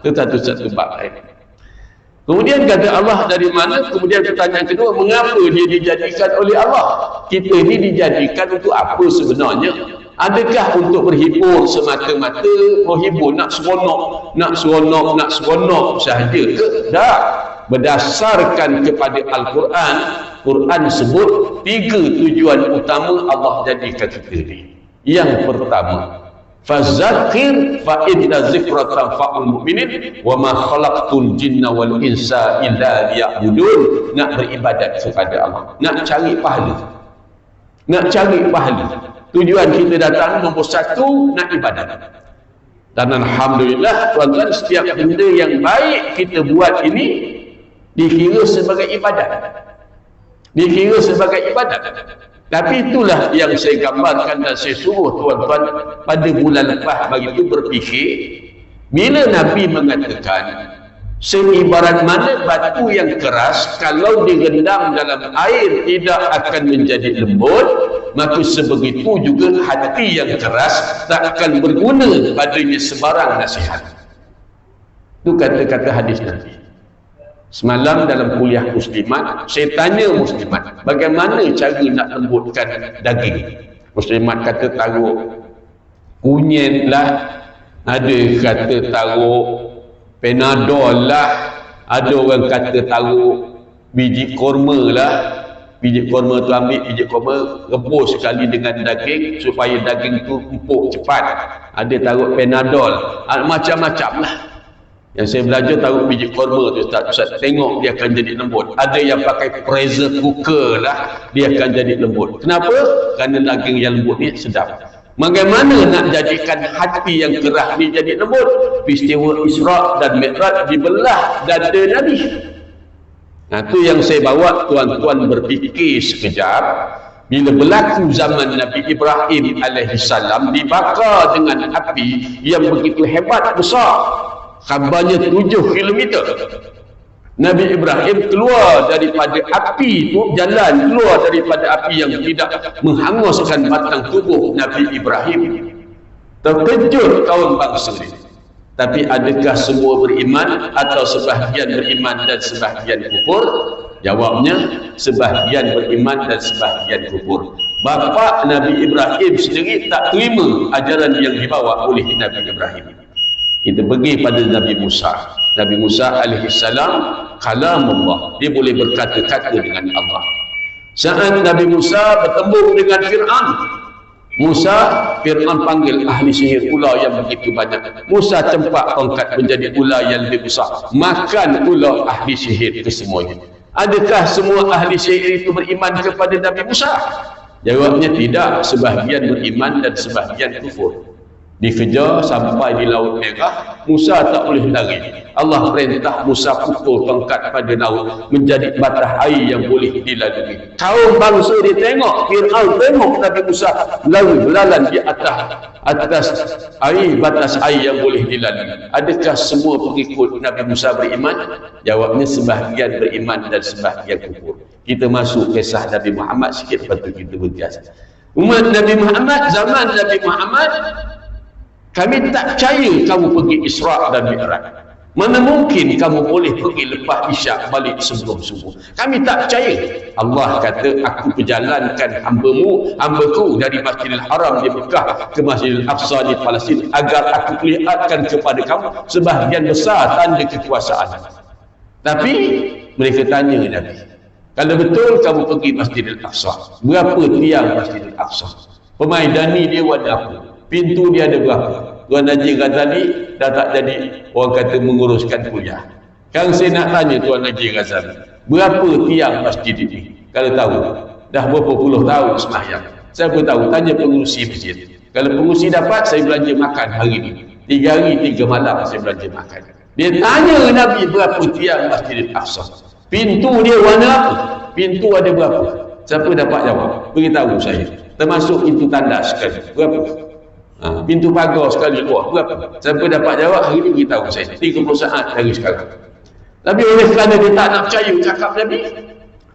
Itu satu bab lain. Kemudian kata Allah dari mana? Kemudian pertanyaan kedua, mengapa dia dijadikan oleh Allah? Kita ni dijadikan untuk apa sebenarnya? Adakah untuk berhibur semata-mata? Berhibur nak seronok sahaja ke? Tak. Berdasarkan kepada Al-Quran, Quran sebut 3 tujuan utama Allah jadikan kita ni. Yang pertama, fazakir fa inna zikra tanfa'ul mu'minin wa ma khalaqtul jinna wal insa illa liya'budun. Nak beribadat kepada Allah, nak cari pahala. Tujuan kita datang nombor 1, nak ibadat. Dan alhamdulillah tuan-tuan, setiap benda yang baik kita buat ini dikira sebagai ibadat. Tapi itulah yang saya gambarkan dan saya suruh tuan-tuan pada bulan lepas bagi itu berfikir, bila Nabi mengatakan seibarat mana batu yang keras kalau direndam dalam air tidak akan menjadi lembut, maka sebegitu juga hati yang keras tak akan berguna padanya sebarang nasihat. Itu kata-kata hadis Nabi. Semalam dalam kuliah muslimat, saya tanya muslimat, bagaimana cara nak lembutkan daging? Muslimat kata taruh kunyit lah, ada kata taruh Panadol lah, ada orang kata taruh biji korma lah. Biji korma tu ambil biji korma, rebus sekali dengan daging supaya daging tu empuk cepat. Ada taruh Panadol, macam-macam lah. Yang saya belajar taruh biji korma tu, Ustaz tengok dia akan jadi lembut. Ada yang pakai pressure cooker lah, dia akan jadi lembut. Kenapa? Kerana daging yang lembut ni sedap. Bagaimana nak jadikan hati yang keras ni jadi lembut? Peristiwa Isra' dan Mi'raj dibelah dada Nabi. Itu yang saya bawa tuan-tuan berfikir sekejap. Bila berlaku zaman Nabi Ibrahim alaihissalam dibakar dengan api yang begitu hebat besar, kabarnya 7 kilometer. Nabi Ibrahim keluar daripada api itu, jalan keluar daripada api yang tidak menghanguskan batang tubuh Nabi Ibrahim. Terkejut kaum bangsa ini. Tapi adakah semua beriman atau sebahagian beriman dan sebahagian kufur? Jawabnya, sebahagian beriman dan sebahagian kufur. Bapa Nabi Ibrahim sendiri tak terima ajaran yang dibawa oleh Nabi Ibrahim. Kita pergi pada Nabi Musa. Nabi Musa alaihissalam kalamullah, dia boleh berkata-kata dengan Allah. Saat Nabi Musa bertemu dengan Fir'aun, Fir'aun panggil ahli sihir ular yang begitu banyak. Musa cempak tongkat menjadi ular yang lebih besar, makan ular ahli sihir kesemuanya. Adakah semua ahli sihir itu beriman kepada Nabi Musa? Jawabnya tidak, sebahagian beriman dan sebahagian kufur. Dikejar sampai di Laut Merah, Musa tak boleh lari. Allah perintah Musa pukul tongkat pada laut menjadi batas air yang boleh dilalui. Kaum bangsa dia tengok, Fir'aun tengok Nabi Musa lalu berlalan di atas air, batas air yang boleh dilalui. Adakah semua pengikut Nabi Musa beriman? Jawabnya sebahagian beriman dan sebahagian kufur. Kita masuk kisah Nabi Muhammad sikit, lepas tu kita berbiasa. Umat Nabi Muhammad, zaman Nabi Muhammad, kami tak percaya kamu pergi Isra' dan Mi'raj. Mana mungkin kamu boleh pergi lepas Isyak balik sebelum subuh? Kami tak percaya. Allah kata, aku perjalankan hambaku dari Masjidil Haram di Mekah ke Masjidil Aqsa di Palestin agar aku perlihatkan kepada kamu sebahagian besar tanda kekuasaan. Tapi mereka tanya Nabi, kalau betul kamu pergi Masjidil Aqsa, berapa tiang Masjidil Aqsa? Pemaidani dia warna apa? Pintu dia ada berapa? Tuan Haji Ghazali dah tak jadi orang kata menguruskan kuliah. Sekarang saya nak tanya Tuan Haji Ghazali, berapa tiang masjid ini? Kalau tahu, dah berapa puluh tahun sembahyang. Siapa tahu? Tanya pengurusi masjid. Kalau pengurusi dapat, saya belanja makan hari ini. 3 hari 3 malam saya belanja makan. Dia tanya Nabi berapa tiang Masjidil Aqsa. Pintu dia warna apa? Pintu ada berapa? Siapa dapat jawab? Beritahu saya. Termasuk pintu tandas sekali. Berapa? Pintu pagar sekali luar berapa? Siapa dapat jawab hari ini beritahu saya. 30 saat dari sekarang. Tapi oleh kerana dia tak nak percaya cakap Nabi,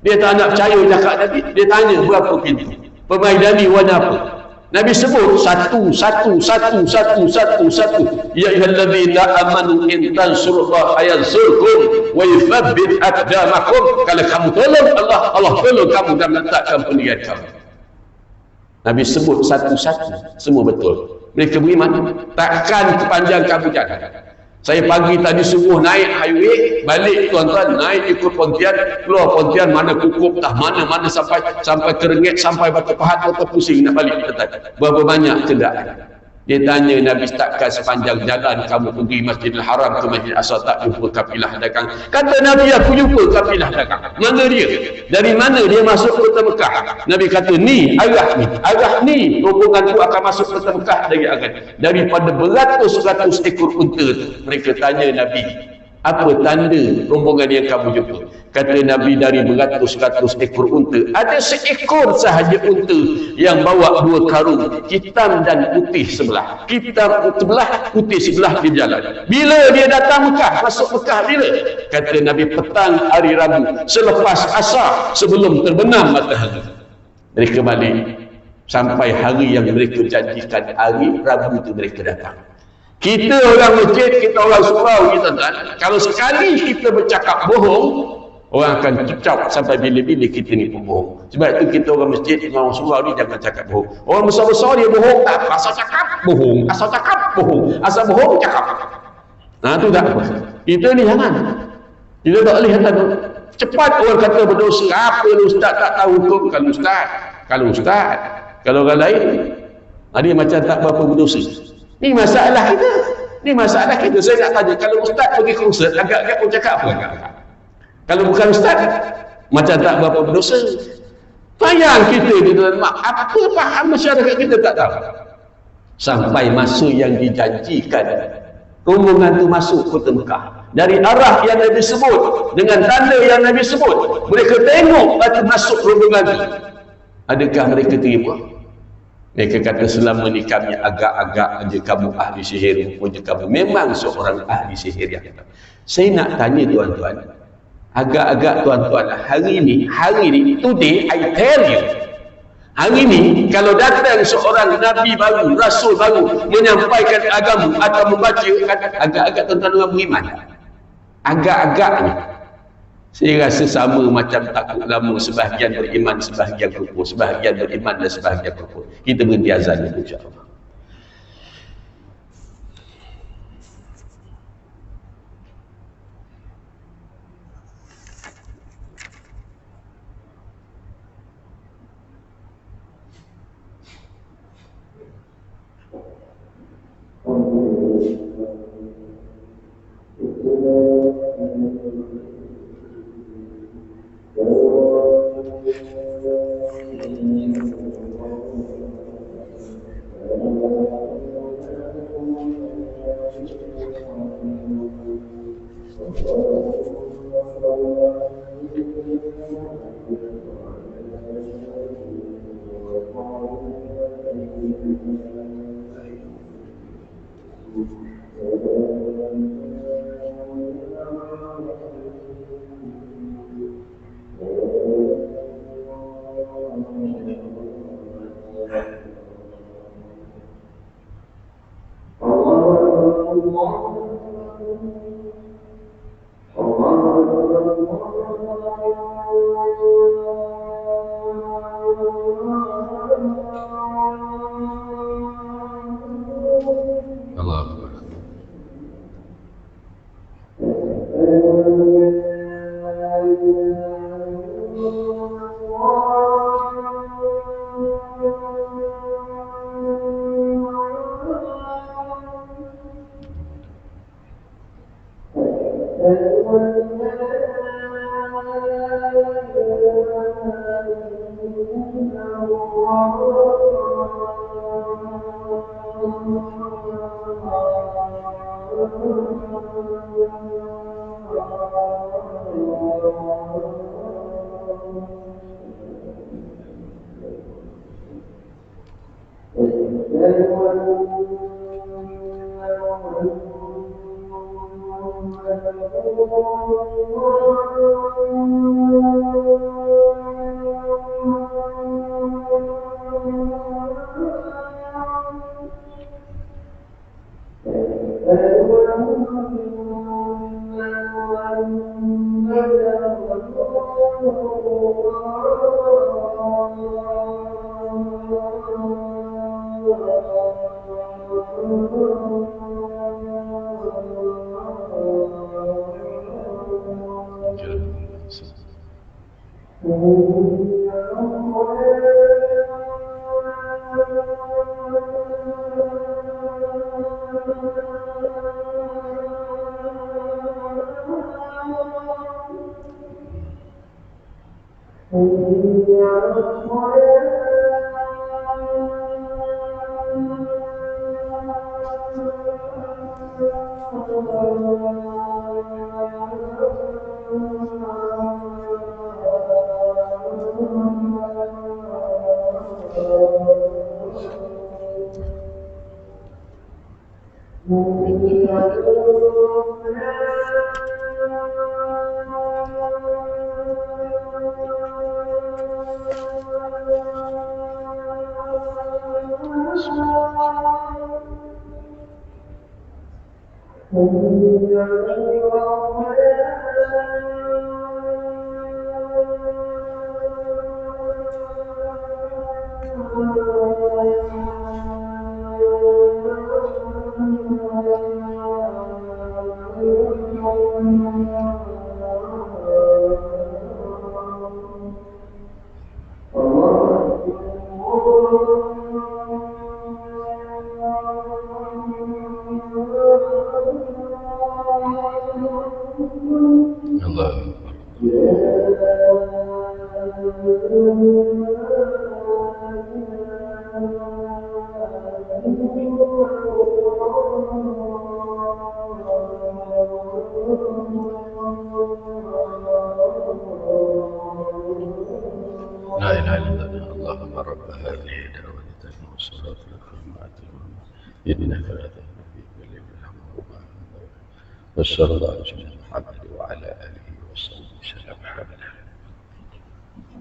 Dia tak nak percaya cakap Nabi. Dia tanya berapa pintu, permaidani warna apa. Nabi sebut satu. Ya ayyuhallazina amanu in tansurullaha yansurkum wa yuthabbit aqdamakum. Kalau kamu tolong Allah, Allah tolong kamu dan meletakkan pendirian kamu. Nabi sebut satu-satu, semua betul. Mereka beriman. Takkan kepanjang kamu jalan. Saya pagi tadi subuh naik highway, balik tuan-tuan, naik ikut Pontian, keluar Pontian, mana Kukup dah, mana sampai Kerengit, sampai Batu Pahat, atau pusing nak balik. Berapa banyak kenderaan. Dia tanya Nabi, takkan sepanjang jalan kamu pergi Masjidil Haram ke Masjid Aqsa tak jumpa kafilah dagang? Kata Nabi, aku jumpa kafilah dagang. Mana dia? Dari mana dia masuk kota Mekah? Nabi kata, ni, arah ni, rombongan tu akan masuk kota Mekah dari arah. Daripada beratus-ratus ekor unta. Mereka tanya Nabi, apa tanda rombongan yang kamu jumpa? Kata Nabi, dari beratus-ratus ekor unta, ada seekor sahaja unta yang bawa dua karung, hitam dan putih sebelah. Hitam sebelah, putih sebelah di jalan. Bila dia datang Mekah, masuk Mekah bila? Kata Nabi, petang hari Rabu, selepas asar, sebelum terbenam matahari. Mereka balik. Sampai hari yang mereka janjikan, hari Rabu itu mereka datang. Kita orang masjid, kita orang surau, kita tak. Kalau sekali kita bercakap bohong, orang akan cecap sampai bila-bila kita ni pembohong. Sebab itu kita orang masjid, orang surau ni jangan cakap bohong. Orang besar-besar dia bohong, tak apa. Asal cakap bohong, asal cakap bohong, asal bohong cakap. Nah, tu tak apa. Kita ni jangan. Kita tak boleh kata cepat orang kata berdosa. Apa ustaz tak tahu hukum? Kalau ustaz, kalau orang lain, dia macam tak berapa berdosa. Ni masalah kita. Ni masalah kita. Saya nak tanya, kalau ustaz pergi konsert, agak-agak pun cakap apa? Agak-agak. Kalau bukan ustaz, macam tak berapa berdosa. Sayang kita di dalam apa faham masyarakat kita tak tahu. Sampai masa yang dijanjikan, rombongan tu masuk kota Mekah. Dari arah yang Nabi sebut, dengan tanda yang Nabi sebut, mereka tengok batu masuk rombongan tu. Adakah mereka terima? Mereka kata, selama ni kami agak-agak aja kamu ahli sihir, rupanya kamu memang seorang ahli sihir yang hebat. Saya nak tanya tuan-tuan, agak-agak tuan-tuan, hari ni, today I tell you, hari ni kalau datang seorang Nabi baru, Rasul baru menyampaikan agama atau membaca, agak-agak tuan-tuan orang beriman. Agak-agaknya saya rasa sama macam takut lama, sebahagian beriman, sebahagian kufur, sebahagian beriman dan sebahagian kufur. Kita berhenti azan itu, insya-Allah.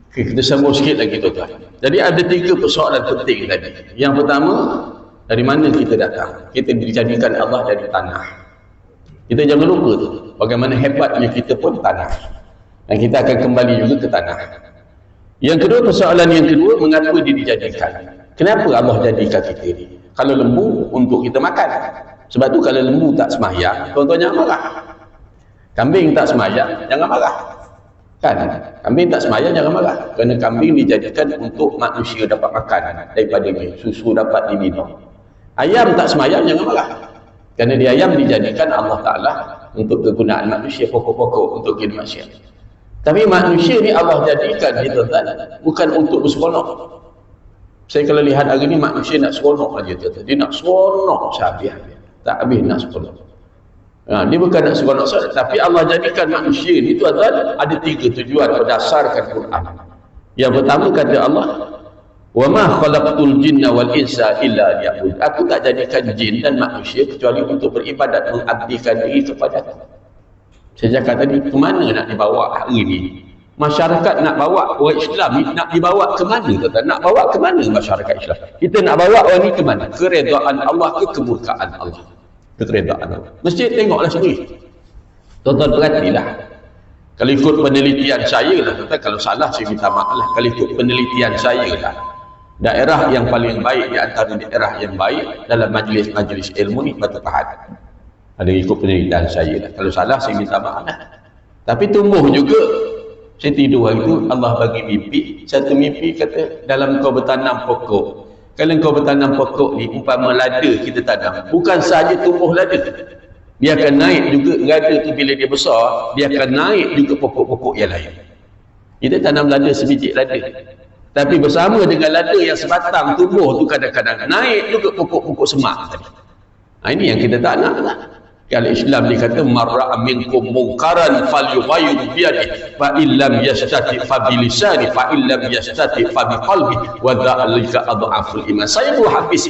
Okay, kita sambung sikit lagi tuan-tuan. Jadi ada 3 persoalan penting tadi. Yang pertama, dari mana kita datang? Kita dijadikan Allah dari tanah. Kita jangan lupa tu, bagaimana hebatnya kita pun tanah. Dan kita akan kembali juga ke tanah. Yang kedua, persoalan yang kedua, mengapa dia dijadikan? Kenapa Allah jadikan kita ni? Kalau lembu, untuk kita makan. Sebab tu kalau lembu tak semayang, tuan-tuan jangan marah. Kambing tak semayang, jangan marah. Kan? Kambing tak semayang, jangan marah. Kerana kambing dijadikan untuk manusia dapat makan daripadanya. Susu dapat diminum. Ayam tak semayang, jangan marah. Kerana di ayam dijadikan Allah Ta'ala untuk kegunaan manusia, pokok-pokok untuk hidup manusia. Tapi manusia ni Allah jadikan dia tuan-tuan, bukan untuk berseronok. Saya kalau lihat hari ni manusia nak seronok saja tuan-tuan. Dia nak seronok sehabis-habis. Tak habis nak seronok. Dia bukan nak seronok saja, tapi Allah jadikan manusia ni tuan-tuan ada 3 tujuan berdasarkan Quran. Yang pertama kata Allah, "Wa ma khalaqtul jinna wal insa illa liya'bud." Aku tak jadikan jin dan manusia kecuali untuk beribadat, mengabdikan diri kepada Aku. Saya cakap tadi, ke mana nak dibawa hari ni? Masyarakat nak bawa orang Islam ni, nak dibawa ke mana tuan-tuan? Nak bawa ke mana masyarakat Islam? Kita nak bawa orang ni ke mana? Keredaan Allah ke kemurkaan Allah? Keredaan Allah. Mesti tengoklah sendiri. Tuan-tuan perhatilah. Kalau ikut penelitian saya lah, tuan-tuan, kalau salah saya minta maaf lah. Kalau ikut penelitian saya lah, daerah yang paling baik di antara daerah yang baik dalam majlis-majlis ilmu ni Batu Pahat. Ada ikut penelitian saya lah. Kalau salah saya minta maaf lah. Tapi tumbuh juga. Saya tidur hari tu, Allah bagi mimpi. Satu mimpi kata, dalam kau bertanam pokok. Kalau kau bertanam pokok ni, umpama lada kita tanam, bukan sahaja tumbuh lada. Dia akan naik juga, lada tu bila dia besar, dia akan naik juga pokok-pokok yang lain. Kita tanam lada sebiji lada. Tapi bersama dengan lada yang sebatang tumbuh tu kadang-kadang naik juga pokok-pokok semak tadi. Ini yang kita tak nak lah. Kalau Islam dia kata marra minkum munkaran falyughayyir bi yadihi fa illam yastati fa bi lisani fa illam yastati fa bi qalbi wa dzalika adhaful iman. Saya pun habis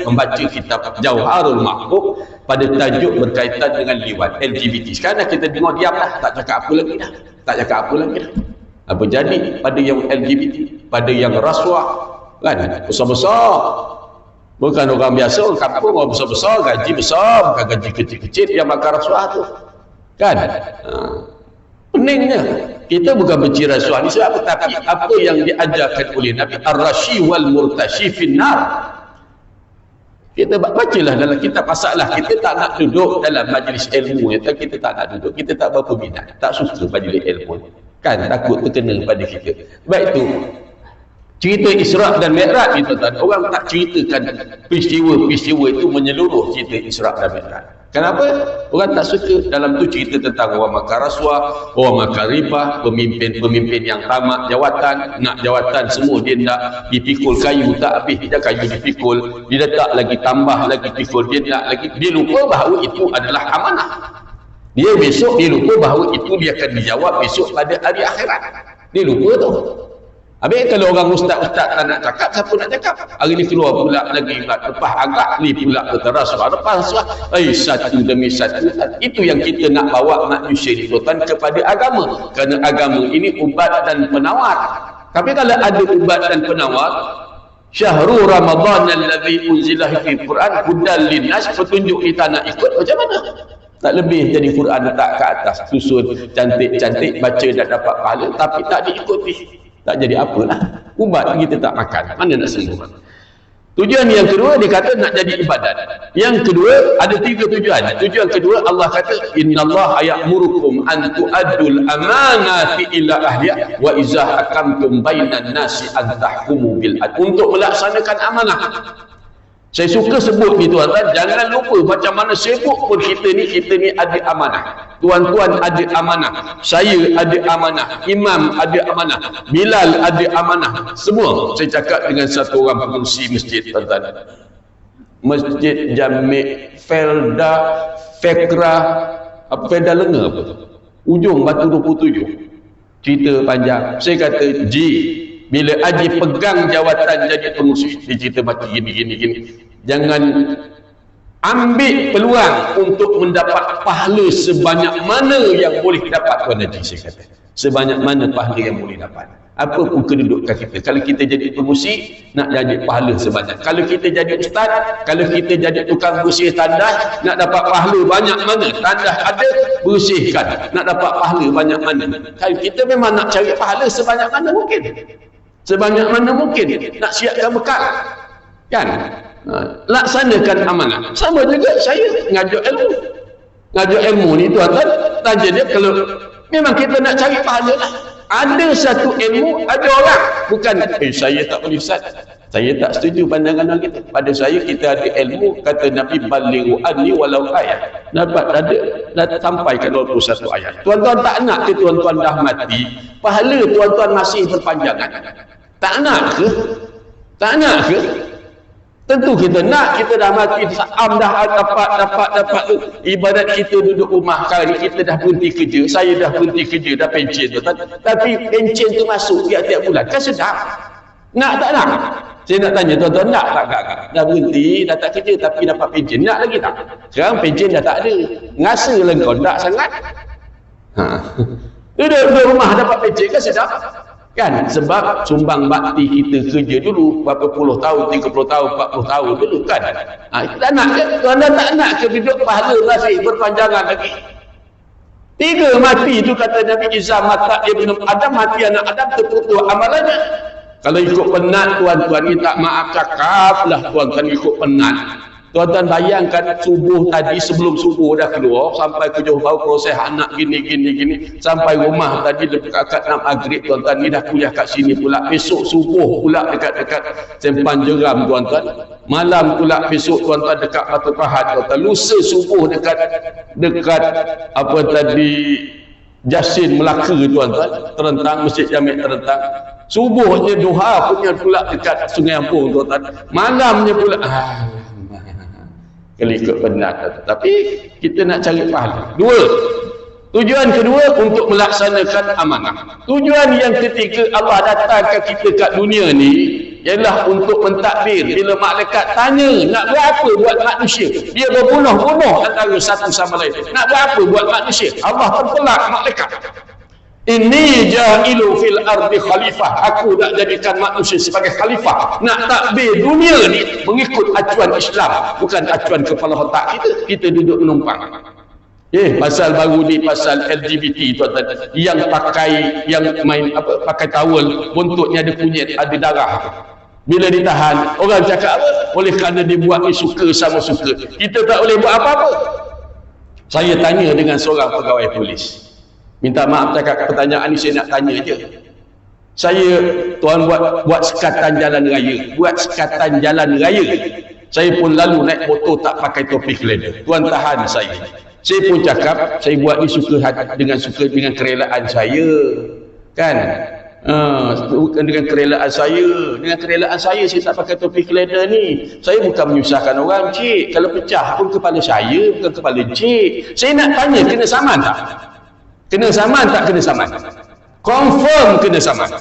membaca kitab Jauharul Mahbub pada tajuk berkaitan dengan liwat LGBT. Sekarang kita dengar diam dah, tak cakap apa lagi dah. Apa jadi pada yang LGBT, pada yang rasuah, kan, besar-besar. Bukan orang biasa, orang kampung, orang besar-besar, gaji besar, bukan gaji kecil-kecil yang makan rasuah tu, kan. Peningnya kita bukan benci rasuah ni sebab apa, tapi apa yang diajarkan oleh Nabi, ar-rashi wal murtashi finnar. Kita bacalah dalam kitab masalah, kita tak nak duduk dalam majlis ilmu, kita tak nak duduk, kita tak berapa minat, tak suka majlis ilmu, kan, takut terkena pada kita. Baik tu cerita Isra' dan Mi'raj ni tuan-tuan, orang tak ceritakan peristiwa-peristiwa itu menyeluruh cerita Isra' dan Mi'raj. Kenapa? Orang tak suka dalam tu cerita tentang orang makan rasuah, orang makan ribah, pemimpin yang tamak jawatan, nak jawatan semua dia nak dipikul kayu, tak habis dia kayu dipikul, dia letak lagi, tambah lagi pikul, dia nak lagi, dia lupa bahawa itu adalah amanah. Dia lupa bahawa itu dia akan dijawab besok pada hari akhirat. Dia lupa tu. Habis kalau orang ustaz-ustaz tak nak cakap, siapa nak cakap? Hari ni keluar pula lagi, lepas agak ni pula kata rasuah, lepas rasuah, satu demi satu. Itu yang kita nak bawa manusia ni tuan kepada agama, kerana agama ini ubat dan penawar. Tapi kalau ada ubat dan penawar, syahrul Ramadan alladzi unzila fihi Quran hudal linnas, petunjuk kita nak ikut macam mana? Tak lebih jadi Quran letak ke atas, susun cantik-cantik, baca dan dapat pahala, tapi tak diikuti. Tak jadi apalah, ubat kita tak makan, mana nak sembuh. Tujuan yang kedua, dia kata nak jadi ibadat. Yang kedua, ada 3 tujuan. Tujuan kedua, Allah kata innallaha ya'murukum an tu'addul amanati ila ahliha wa idza hakamtum bainan nasi an tahkumu bil adl. Untuk melaksanakan amanah. Saya suka sebut ni tuan-tuan, jangan lupa macam mana sibuk pun kita ni ada amanah. Tuan-tuan ada amanah, saya ada amanah, imam ada amanah, Bilal ada amanah. Semua saya cakap dengan satu orang pengurusi masjid tuan-tuan. Masjid Jami' Felda Fekra Felda Lenga apa tu? Ujung Batu 27. Cerita panjang. Saya kata, bila Haji pegang jawatan jadi pengurusi, dia cerita macam gini. Jangan ambil peluang untuk mendapat pahala sebanyak mana yang boleh dapat, Tuan Haji, saya kata. Sebanyak mana pahala yang boleh dapat. Apa pun kedudukan kita. Kalau kita jadi pengurusi, nak jadi pahala sebanyak. Kalau kita jadi ustaz, kalau kita jadi tukang bersih tandas, nak dapat pahala banyak mana. Tandas ada, bersihkan. Nak dapat pahala banyak mana. Kalau kita memang nak cari pahala sebanyak mana mungkin. Sebanyak mana mungkin. Nak siapkan bekal. Kan? Laksanakan amanah. Sama juga saya ngajar ilmu. Ngajar ilmu ni tuan-tuan, tanya dia, kalau memang kita nak cari pahala lah. Ada satu ilmu, ada orang bukan saya tak boleh ustaz, saya tak setuju pandangan orang kita. Pada saya, kita ada ilmu, kata Nabi, balighu anni walau ayat. Dapat ada sampaikan 21 ayat. Tuan-tuan tak nak ke tuan-tuan dah mati, pahala tuan-tuan masih berpanjangan? Tak nak ke? Tak nak ke? Tentu kita nak, kita dah mati, dah dapat ibadat kita duduk rumah. Kali kita dah berhenti kerja, saya dah berhenti kerja, dah pencen tu, tapi pencen tu masuk tiap-tiap bulan, kan sedap. Nak tak nak? Saya nak tanya tuan-tuan, nak tak kakak? Dah berhenti, dah tak kerja tapi dapat pencen, nak lagi tak? Sekarang pencen dah tak ada, ngasa lah kau, nak sangat. Duduk rumah dapat pencen, kan sedap. Kan? Sebab sumbang bakti kita kerja dulu berapa puluh tahun, 30 tahun, 40 tahun dulu kan. Kita nak ke? Tuan-tuan tak nak ke duduk pahala masih berpanjangan lagi? 3 mati tu kata Nabi, Izzah mata ibnu Adam, mati anak Adam, terputus amalannya. Kalau ikut penat tuan-tuan ni, tak maaf cakap lah tuan-tuan ikut penat. Tuan-tuan bayangkan subuh tadi, sebelum subuh dah keluar, sampai ke Johor Bahru proses anak gini, sampai rumah tadi dekat nak maghrib, tuan-tuan ni dah kuliah kat sini pula, besok subuh pula dekat Sempan Jeram tuan-tuan, malam pula besok tuan-tuan dekat Batu Pahat tuan-tuan, lusa subuh dekat apa tadi Jasin Melaka tuan-tuan, Terentang, Masjid Jami' Terentang. Subuhnya duha punya pula dekat Sungai Ampung tuan-tuan, malamnya pula kalau ikut penat. Tapi kita nak cari pahala. 2, Tujuan kedua untuk melaksanakan amanah. Tujuan yang ketiga Allah datangkan kita kat dunia ni ialah untuk mentadbir. Bila malaikat tanya nak berapa buat manusia, dia berbunuh-bunuh antara satu sama lain. Nak berapa buat manusia? Allah terpelak malaikat. Inni ja'ilu fil ardi khalifah. Aku nak jadikan manusia sebagai khalifah. Nak takbir dunia ni mengikut acuan Islam, bukan acuan kepala otak kita. Kita duduk menumpang. Pasal baru ni, pasal LGBT tuan-tuan, yang main apa, pakai towel, buntutnya ada kunyit, ada darah. Bila ditahan, orang cakap apa? Oleh kerana dia buat ni suka sama suka, kita tak boleh buat apa-apa. Saya tanya dengan seorang pegawai polis. Minta maaf cakap pertanyaan ni saya nak tanya je. Saya, tuan buat sekatan jalan raya. Saya pun lalu naik motor tak pakai topi leather. Tuan tahan saya. Saya pun cakap, saya buat ni dengan kerelaan saya. Kan? Dengan kerelaan saya tak pakai topi leather ni. Saya bukan menyusahkan orang, cik. Kalau pecah pun kepala saya, bukan kepala cik. Saya nak tanya, kena saman tak? Kena saman tak? Kena saman. Confirm kena saman.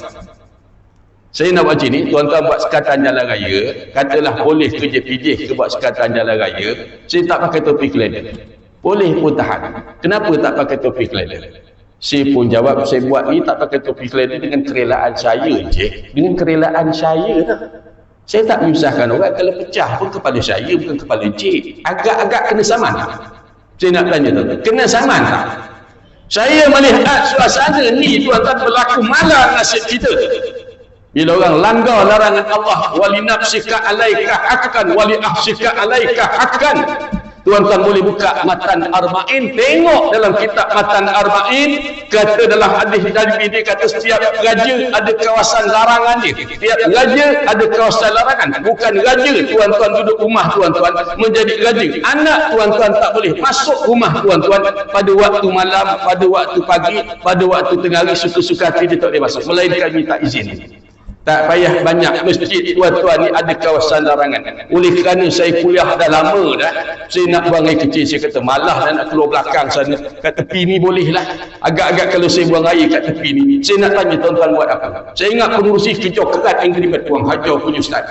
Saya nak buat macam ni, tuan-tuan buat sekatan jalan raya, katalah boleh kerja pijih ke buat sekatan jalan raya, saya tak pakai topi leather. Boleh pun tahan. Kenapa tak pakai topi leather? Saya pun jawab, saya buat ni tak pakai topi leather dengan kerelaan saya je. Dengan kerelaan saya dah. Saya tak menyusahkan orang, kalau pecah pun kepala saya, bukan kepala cik. Agak-agak kena saman tak? Saya nak tanya tuan-tuan, kena saman tak? Saya melihat suasana ni tuan-tuan berlaku malang nasib kita. Bila orang langgar larangan Allah, wali nafsika alaika haqqan wali ahsika alaika haqqan. Tuan-tuan boleh buka Matan Arba'in, tengok dalam kitab Matan Arba'in, kata dalam hadis Nabi dia kata setiap raja ada kawasan larangan dia. Setiap raja ada kawasan larangan. Bukan raja tuan-tuan duduk rumah tuan-tuan menjadi raja. Anak tuan-tuan tak boleh masuk rumah tuan-tuan pada waktu malam, pada waktu pagi, pada waktu tengah hari, suka-suka hati dia tak boleh masuk, melainkan minta izin. Tak payah banyak masjid tuan-tuan ni ada kawasan larangan. Oleh kerana saya kuliah dah lama dah, saya nak buang air kecil, saya kata malah dah nak keluar belakang sana, kat tepi ni boleh lah. Agak-agak kalau saya buang air kat tepi ni, saya nak tanya tuan-tuan buat apa? Saya ingat pengurusi kerja kerat yang terlibat Tuan Hajar punya ustaz.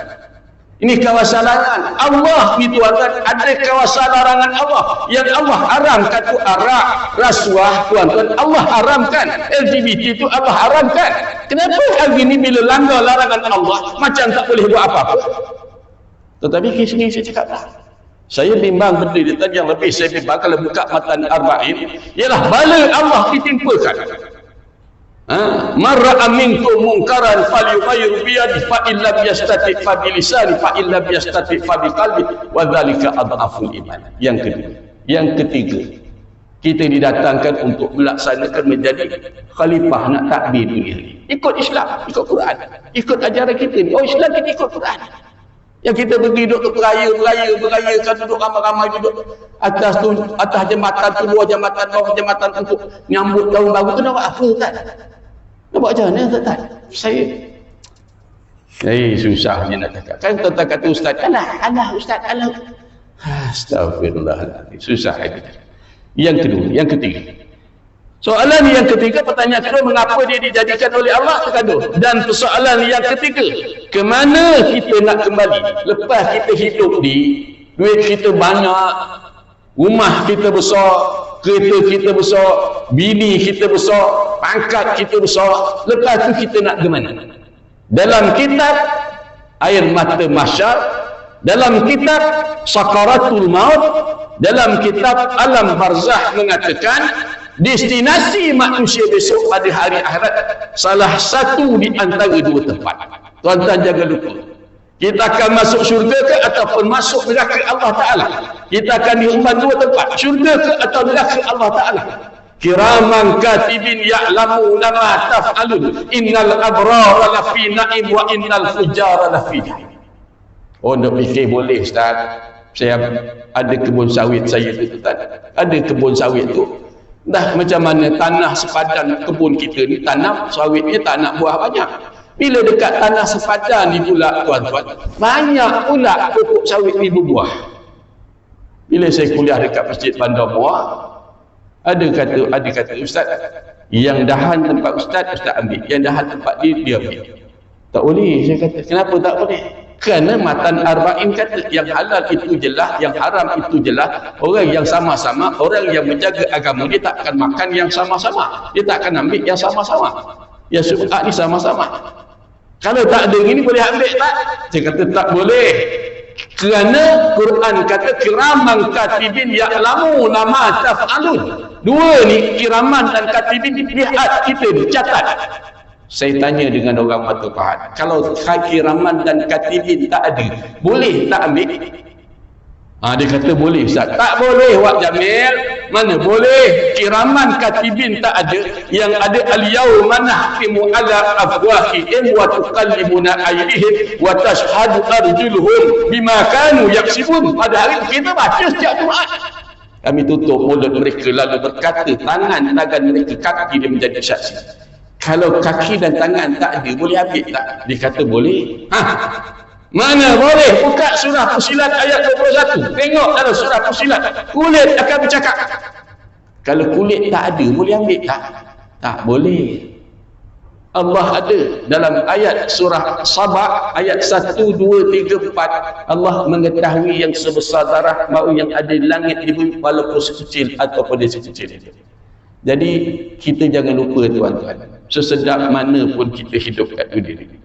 Ini kawasan larangan. Allah ni tuan-tuan, ada kawasan larangan Allah. Yang Allah haramkan tu arak, rasuah tuan-tuan, Allah haramkan. LGBT tu Allah haramkan. Kenapa hari ni bila langgar larangan Allah macam tak boleh buat apa-apa? Tetapi kes ni saya cakap tak. Saya bimbang benda dia tadi, yang lebih saya bimbang kalau buka Matan Arba'in ialah bala Allah ditimpakan. Marra minkum munkaran falyughayyir bi yadihi fa in lam yastati' fa bi lisani fa in lam yastati' fa bi qalbi wa dzalika adhaful iman. Yang ketiga, kita didatangkan untuk melaksanakan menjadi khalifah, nak takbir dunia ni. Ikut Islam, ikut Quran, ikut ajaran kita ni. Oh, Islam kita ikut Quran. Yang kita pergi duduk beraya kan, duduk ramai-ramai duduk atas jambatan tu, bawah jambatan untuk nyambut tahun baru tu, nak buat apa kan? Nak buat macam mana tak? Saya susah je nak cakap. Kan tuan-tuan kata ustaz, alah ustaz, alah. Astagfirullahaladzim. Susah itu. Yang ketiga. Soalan yang ketiga, pertanyaan kedua, mengapa dia dijadikan oleh Allah? Terkadang. Dan persoalan yang ketiga, ke mana kita nak kembali lepas kita hidup ni, duit kita banyak, rumah kita besar, kereta kita besar, bini kita besar, pangkat kita besar, lepas tu kita nak ke mana? Dalam kitab Air Mata Mahsyar, dalam kitab Sakaratul Maut, dalam kitab Alam Barzakh mengatakan destinasi manusia besok pada hari akhirat salah satu di antara dua tempat. Tuan-tuan jangan lupa, kita akan masuk syurga ke ataupun masuk neraka Allah Ta'ala. Kita akan diumpan dua tempat, syurga ke atau neraka Allah Ta'ala. Kiraman katibin ya'lamu ma taf'alun, innal abrara lafi na'im wa innal fujara lafi jahim. Oh, nak fikir boleh ustaz, saya ada kebun sawit saya tu tuan. Ada kebun sawit tu, dah macam mana tanah sepadan kebun kita ni, tanam sawitnya tak nak buah banyak. Bila dekat tanah sepadan ni pula tuan-tuan, banyak pula pokok sawit ni berbuah. Bila saya kuliah dekat Masjid Bandar Muar, Ada kata ustaz, yang dahan tempat ustaz ambil, yang dahan tempat dia ambil. Tak boleh. Saya kata, kenapa tak boleh? Kerana matan arba'in kata yang halal itu jelas, yang haram itu jelas. Orang yang sama-sama, orang yang menjaga agama, dia tak akan makan yang sama-sama, dia tak akan ambil yang sama-sama. Yang suka ni sama-sama. Kalau tak ada ini boleh ambil tak? Saya kata tak boleh. Kerana Quran kata kiraman katibin ya'lamu ma taf'alun. Dua ni, kiraman dan katibin, lihat kita dicatat. Saya tanya dengan orang Batu Pahat, kalau kiraman dan katibin tak ada, boleh tak ambil? Dia kata boleh Ustaz. Tak boleh Wak Jamil. Mana boleh? Kiraman katibin tak ada. Yang ada al-yawma nahkimu ala afwahihim wa tukallimuna aydihim wa tashhadu arjuluhum bima kanu yaksibun. Pada hari kita baca setiap Jumaat, kami tutup mulut mereka lalu berkata tangan mereka, kaki dia menjadi saksi. Kalau kaki dan tangan tak ada, boleh ambil tak? Dia kata boleh. Mana boleh? Buka surah Fussilat ayat 21. Tengok dalam surah Fussilat, kulit akan bercakap. Kalau kulit tak ada, boleh ambil tak? Tak boleh. Allah ada dalam ayat surah Sabah ayat 1, 2, 3, 4. Allah mengetahui yang sebesar darah maut yang ada di langit di bumi, walaupun sekecil ataupun sekecil. Jadi kita jangan lupa tuan-tuan, sesedap mana pun kita hidup kat dunia ini.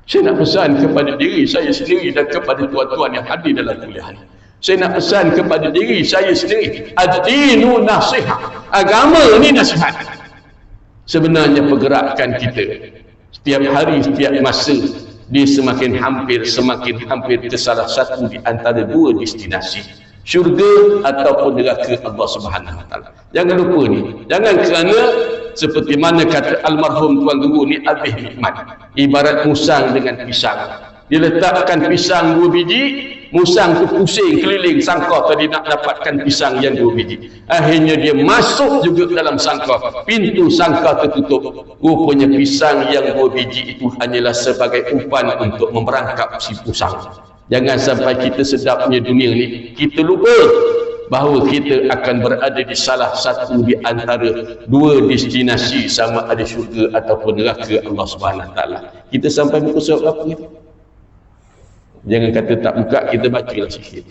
Saya nak pesan kepada diri saya sendiri dan kepada tuan-tuan yang hadir dalam kuliah ini. Saya nak pesan kepada diri saya sendiri, ad-dinu nasihat. Agama ni nasihat. Sebenarnya pergerakan kita setiap hari, setiap masa, dia semakin hampir ke salah satu di antara dua destinasi, syurga ataupun neraka Allah Subhanahu Wa Taala. Jangan lupa ni. Jangan kerana seperti mana kata almarhum Tuan Guru ni Abih Hikmat, ibarat musang dengan pisang. Dia letakkan pisang 2 biji, musang tu pusing keliling sangkar tadi nak dapatkan pisang yang 2 biji. Akhirnya dia masuk juga dalam sangkar, pintu sangkar tertutup. Rupanya pisang yang 2 biji itu hanyalah sebagai umpan untuk memperangkap si pusang. Jangan sampai kita sedapnya dunia ni, kita lupa bahawa kita akan berada di salah satu di antara dua destinasi, sama ada syurga ataupun neraka Allah Subhanahu Wa Taala. Kita sampai muka surat berapa kita? Jangan kata tak buka, kita bacalah sikit.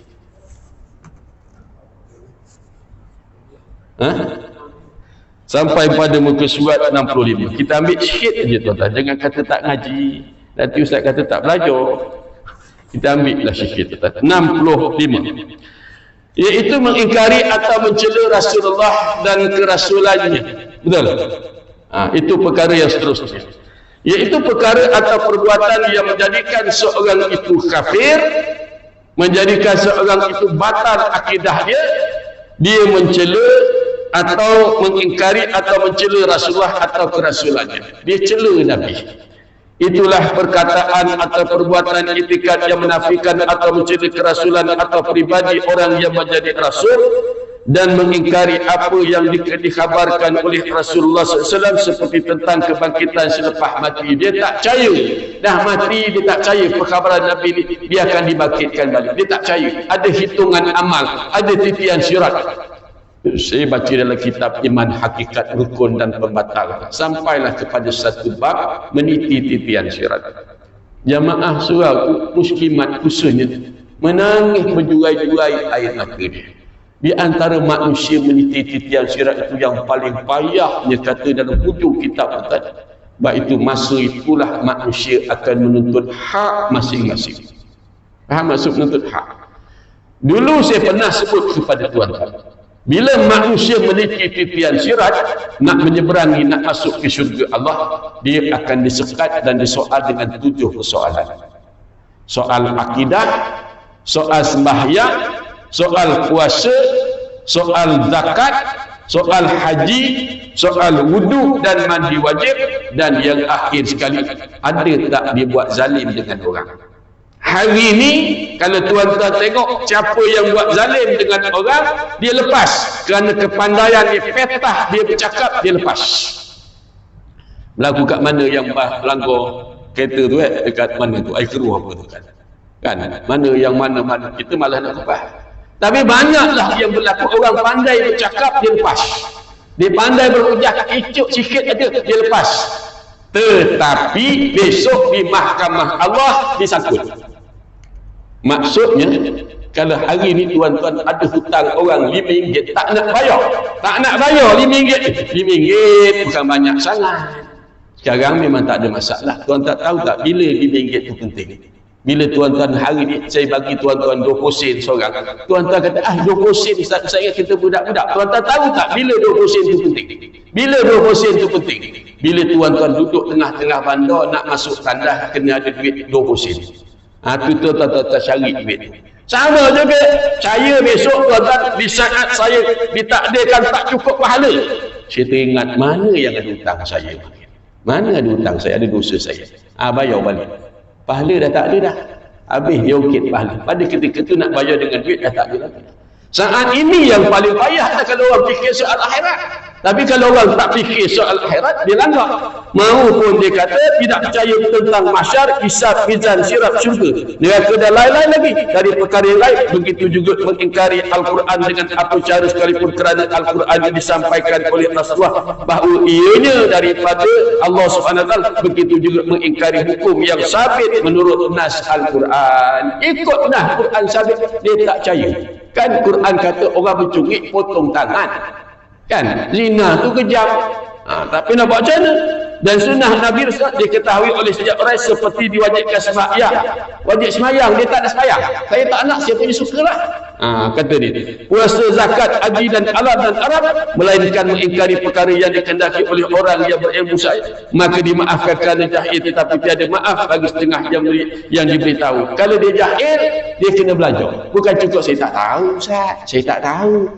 Sampai pada muka surat 65. Kita ambil sikit aja tuan-tuan. Jangan kata tak ngaji. Nanti ustaz kata tak belajar. Kita ambil lah sikit tuan-tuan. 65. Iaitu mengingkari atau mencela Rasulullah dan kerasulannya. Betul? Itu perkara yang seterusnya. Iaitu perkara atau perbuatan yang menjadikan seorang itu kafir, menjadikan seorang itu batal akidah dia mencela atau mengingkari atau mencela Rasulullah atau kerasulannya. Dia cela Nabi. Itulah perkataan atau perbuatan itikad yang menafikan atau mencela kerasulan atau pribadi orang yang menjadi rasul dan mengingkari apa yang dikhabarkan oleh Rasulullah SAW seperti tentang kebangkitan selepas mati. Dia tak percaya dah mati, dia tak percaya perkhabaran Nabi ini dia akan dibangkitkan balik. Dia tak percaya ada hitungan amal, ada titian syirat. Saya baca dalam kitab Iman Hakikat Rukun dan Pembatal, sampailah kepada satu bab meniti titian syirat. Jamaah surau muslimat khususnya menangis berjurai-jurai air mata dia. Di antara manusia meniti titian syirat itu yang paling payahnya kata dalam hujung kitab tadi, baik itu masa itulah manusia akan menuntut hak masing-masing. Faham maksud menuntut hak? Dulu saya pernah sebut kepada tuan-tuan, bila manusia meniti titian syirat, nak menyeberangi, nak masuk ke syurga Allah, dia akan disekat dan disoal dengan 7 persoalan. Soal akidah, soal sembahyang, soal puasa, soal zakat, soal haji, soal wudu dan mandi wajib, dan yang akhir sekali, ada tak dia buat zalim dengan orang. Hari ini kalau tuan-tuan tengok siapa yang buat zalim dengan orang, dia lepas kerana kepandaian dia, petah dia bercakap, dia lepas. Berlaku kat mana yang langgar kereta tu dekat mana tu, air keruh apa tu kan, mana yang mana-mana kita malah nak lepas. Tapi banyaklah yang berlaku orang pandai bercakap, dia lepas. Dia pandai berhujah, icuk sikit aja dia lepas. Tetapi besok di mahkamah Allah disangkut. Maksudnya, kalau hari ni tuan-tuan ada hutang orang RM5, tak nak bayar RM5, RM5 bukan banyak sangat. Sekarang memang tak ada masalah. Tuan tak tahu tak bila RM5 itu penting? Bila tuan-tuan hari ni saya bagi tuan-tuan 20 sen seorang, tuan-tuan kata 20 sen saya kita budak-budak. Tuan-tuan tahu tak bila 20 sen itu penting? Bila 20 sen itu penting? Bila tuan-tuan duduk tengah-tengah bandar nak masuk tandas kena ada duit 20 sen. Tu tuan-tuan cari duit. Sama juga saya besok tuan-tuan di saat saya ditakdirkan tak cukup pahala, saya teringat mana yang ada hutang saya. Mana ada hutang saya, ada dosa saya. Bayar balik. Pahala dah tak ada dah. Habis dia ukit pahala. Pada ketika tu nak bayar dengan duit dah tak ada lagi. Saat ini yang paling payah kalau orang fikir soal akhirat. Tapi kalau orang tak fikir soal akhirat, dia langgar. Maupun dia kata tidak percaya tentang mahsyar, hisab, mizan, sirat, syurga, neraka dan lain-lain lagi dari perkara yang lain. Begitu juga mengingkari Al-Quran dengan apa cara sekalipun kerana Al-Quran yang disampaikan oleh Rasulullah bahawa ianya daripada Allah SWT. Begitu juga mengingkari hukum yang sabit menurut nas Al-Quran. Ikut nas Quran sabit, dia tak percaya. Kan Quran kata orang mencuri potong tangan. Kan zina tu kejam. Tapi nak buat macam mana? Dan sunnah Nabi Rasul diketahui oleh setiap orang seperti diwajibkan sembahyang. Wajib sembahyang, dia tak ada sembahyang. Saya tak nak, siapa yang suka lah. Kata dia, puasa, zakat, haji dan alam dan arab, melainkan mengingkari perkara yang dikendaki oleh orang yang berilmu saya, maka dimaafkan kerana jahil, tetapi tiada maaf bagi setengah yang diberitahu. Kalau dia jahil, dia kena belajar. Bukan cukup saya tak tahu, Ustaz. Saya tak tahu.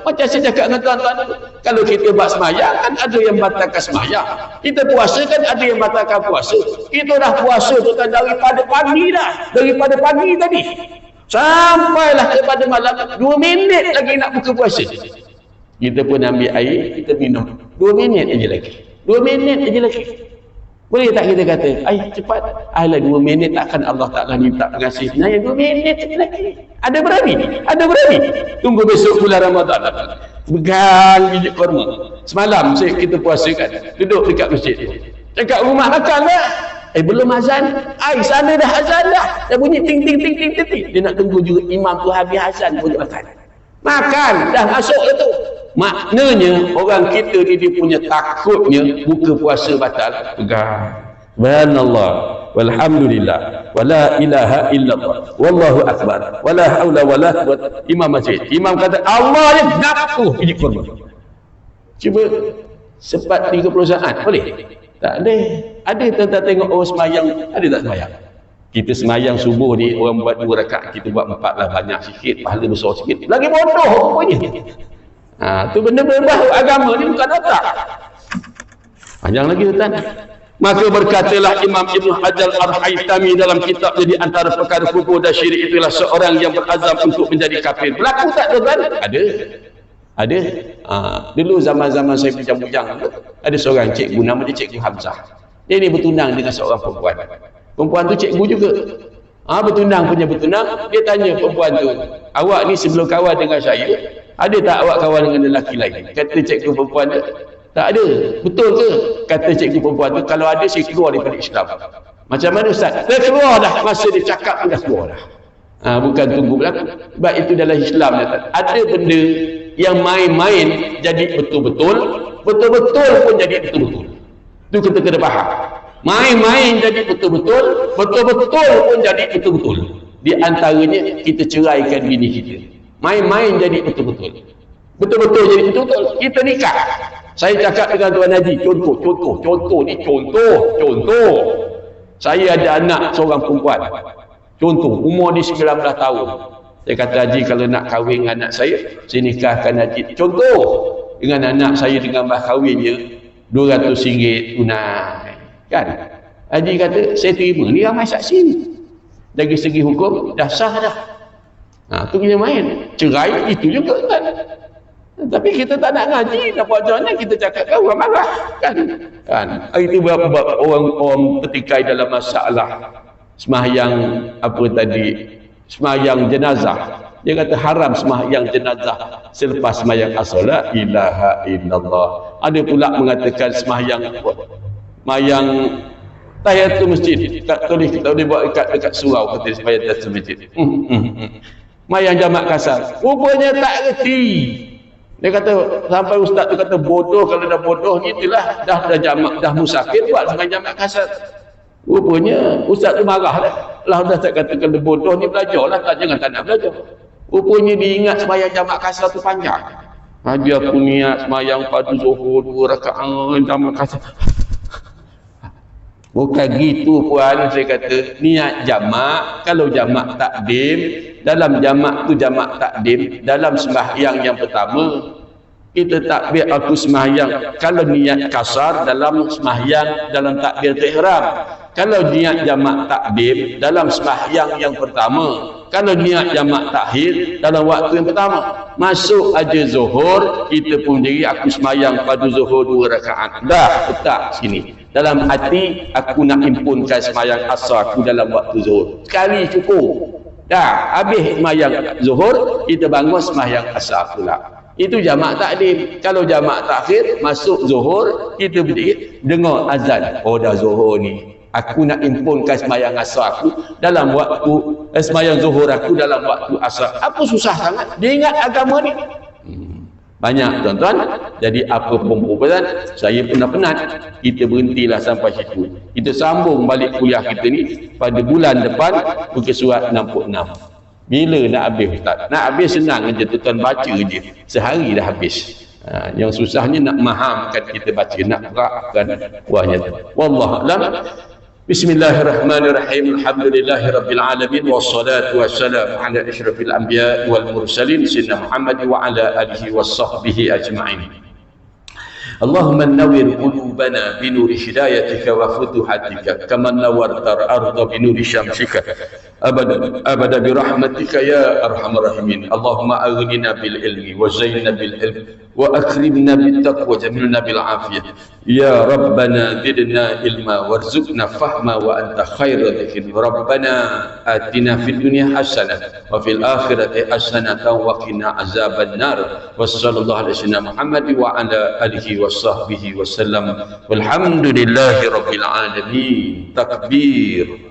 Macam saya cakap dengan tuan-tuan, kalau kita buat semayang kan ada yang batalkan semayang, kita puasa kan ada yang batalkan puasa. Kita dah puasa tu kan daripada pagi tadi sampailah kepada malam, 2 minit lagi nak buka puasa, kita pun ambil air, kita minum 2 minit aja lagi. Boleh tak kita kata, cepat, 2 minit takkan Allah Ta'ala minta pengasih. Nah, 2 minit lagi. Ada berani? Tunggu besok bulan Ramadan. Pegang biji kurma. Semalam kita puasa kan, duduk dekat masjid. Cakap rumah makan lah. Belum azan. Sana dah azan dah. Dah bunyi ting. Dia nak tunggu juga imam tu habis azan pun makan. Dah masuk lah tu. Maknanya orang kita ni dia punya takutnya buka puasa batal. Pegang. Subhanallah walhamdulillah wala ilaha illallah wallahu akbar wala haula wala quwwata. Imam masjid, imam kata Allah yang nafsu biji kurma. Cuba sempat 30 saat boleh? Tak ada. Ada tuan-tuan tengok orang semayang, ada tak semayang? Kita semayang subuh ni orang buat 2 rakaat, kita buat 4 lah, banyak sikit, pahala besar sikit. Lagi bodoh rupanya. Tu benda-benda baru agama ni bukan otak. Panjang lagi tuan. Maka berkatalah Imam Ibn Hajar Al-Haytami dalam kitab, jadi antara perkara kufur dan syirik itulah seorang yang berazam untuk menjadi kafir. Berlaku tak tuan? Ada. Dulu zaman-zaman saya bujang-bujang, ada seorang cikgu, nama dia Cikgu Hamzah. Dia ni bertunang dengan seorang perempuan. Perempuan tu cikgu juga. Bertunang. Dia tanya perempuan tu, awak ni sebelum kawan dengan saya, ada tak awak kawan dengan lelaki lain? Kata cikgu perempuan tu, tak ada. Betul ke? Kata cikgu perempuan tu, kalau ada saya keluar daripada Islam. Macam mana Ustaz? Saya keluar dah. Masa dia cakap pun dah keluar dah. Bukan tunggu berlaku. Sebab itu dalam Islam ada benda yang main-main jadi betul-betul, betul-betul pun jadi betul-betul. Itu kita kena faham. Main-main jadi betul-betul, betul-betul pun jadi betul-betul. Di antaranya kita ceraikan bini kita. Main-main jadi betul-betul. Betul-betul jadi betul-betul. Kita nikah. Saya cakap dengan Tuan Haji, contoh. Saya ada anak seorang perempuan. Contoh, umur dia 19 tahun. Saya kata, Haji kalau nak kahwin dengan anak saya nikahkan Haji. Contoh, dengan anak saya dengan bah kahwinnya RM200 tunai. Kan? Haji kata, saya terima. Ni ramai saksi ni. Dari segi hukum, dah sah dah. Tu kita main. Cerai, itu juga kan. Tapi kita tak nak ngaji, nak buat macam mana, kita cakap kan orang marah. Kan? Itu berapa orang petikai dalam masalah sembahyang jenazah. Dia kata haram sembahyang jenazah selepas sembahyang asar. La ilaha illallah. Ada pula mengatakan sembahyang tahiyatul masjid. Tak boleh buat dekat surau kata sembahyang tahiyatul masjid. Sembahyang jamak kasar. Rupanya tak reti. Dia kata sampai ustaz tu kata bodoh, kalau dah bodoh ni itulah dah jamak, dah musafir buat sembahyang jamak kasar. Rupanya ustaz tu marah dah. Lah dah tak kata kalau bodoh ni belajarlah, jangan tak nak belajar. Rupanya diingat sembahyang jamak kasar tu panjang. Haji aku niat sembahyang padu zuhur 2 rakaat jamak kasar. Bukan gitu puan, saya kata niat jamak, kalau jamak takdim, dalam jamak tu jamak takdim, dalam sembahyang yang pertama kita takbir aku sembahyang, kalau niat kasar dalam sembahyang dalam takbir ihram. Kalau niat jamak takdim dalam sembahyang yang pertama, kalau niat jamak takhir dalam waktu yang pertama. Masuk aja zuhur, kita pun diri aku sembahyang pada zuhur 2 rakaat. Dah letak sini. Dalam hati aku nak impunkan sembahyang asar aku dalam waktu zuhur. Sekali cukup. Dah habis sembahyang zuhur, kita bangun sembahyang asar pula. Itu jamak takdim. Kalau jamak takhir, masuk zuhur, kita berdiri dengar azan. Oh dah zuhur ni. Aku nak impunkan sembahyang asar aku dalam waktu sembahyang zuhur aku dalam waktu asar. Apa susah sangat? Dia ingat agama ni. Banyak tuan-tuan. Jadi apa pun perubahan, saya pernah penat. Kita berhentilah sampai situ. Kita sambung balik kuliah kita ni pada bulan depan muka surat 66. Bila nak habis ustaz? Nak habis senang je tuan-tuan, baca je. Sehari dah habis. Yang susahnya nak mahamkan kita baca, nak terapkan kuahnya. Wallahu a'lam. Bismillahirrahmanirrahim. Alhamdulillahirabbil alamin wassalatu wassalamu ala asyrafil anbiya'i wal mursalin sayyidina Muhammad wa ala alihi washabbihi ajma'in. Allahumma nawwir qulubana bi nuri hidayatika wa futuhatika kama nawwarta al-ardha bi nuri syamsika abada bi rahmatika ya arhamar rahimin. Allahumma aghnina bil ilmi wa zayyinna bil ilm wa akrimna bit taqwa jamilna bil afiyah ya rabbana zidna ilma warzuqna fahma wa anta khairul raziqin. Rabbana atina fid dunya hasanah wa fil akhirati hasanah wa qina azaban nar. Wassallallahu ala sayyidina Muhammad wa ala alihi wasahbihi wasallam walhamdulillahi rabbil alamin. Takbir.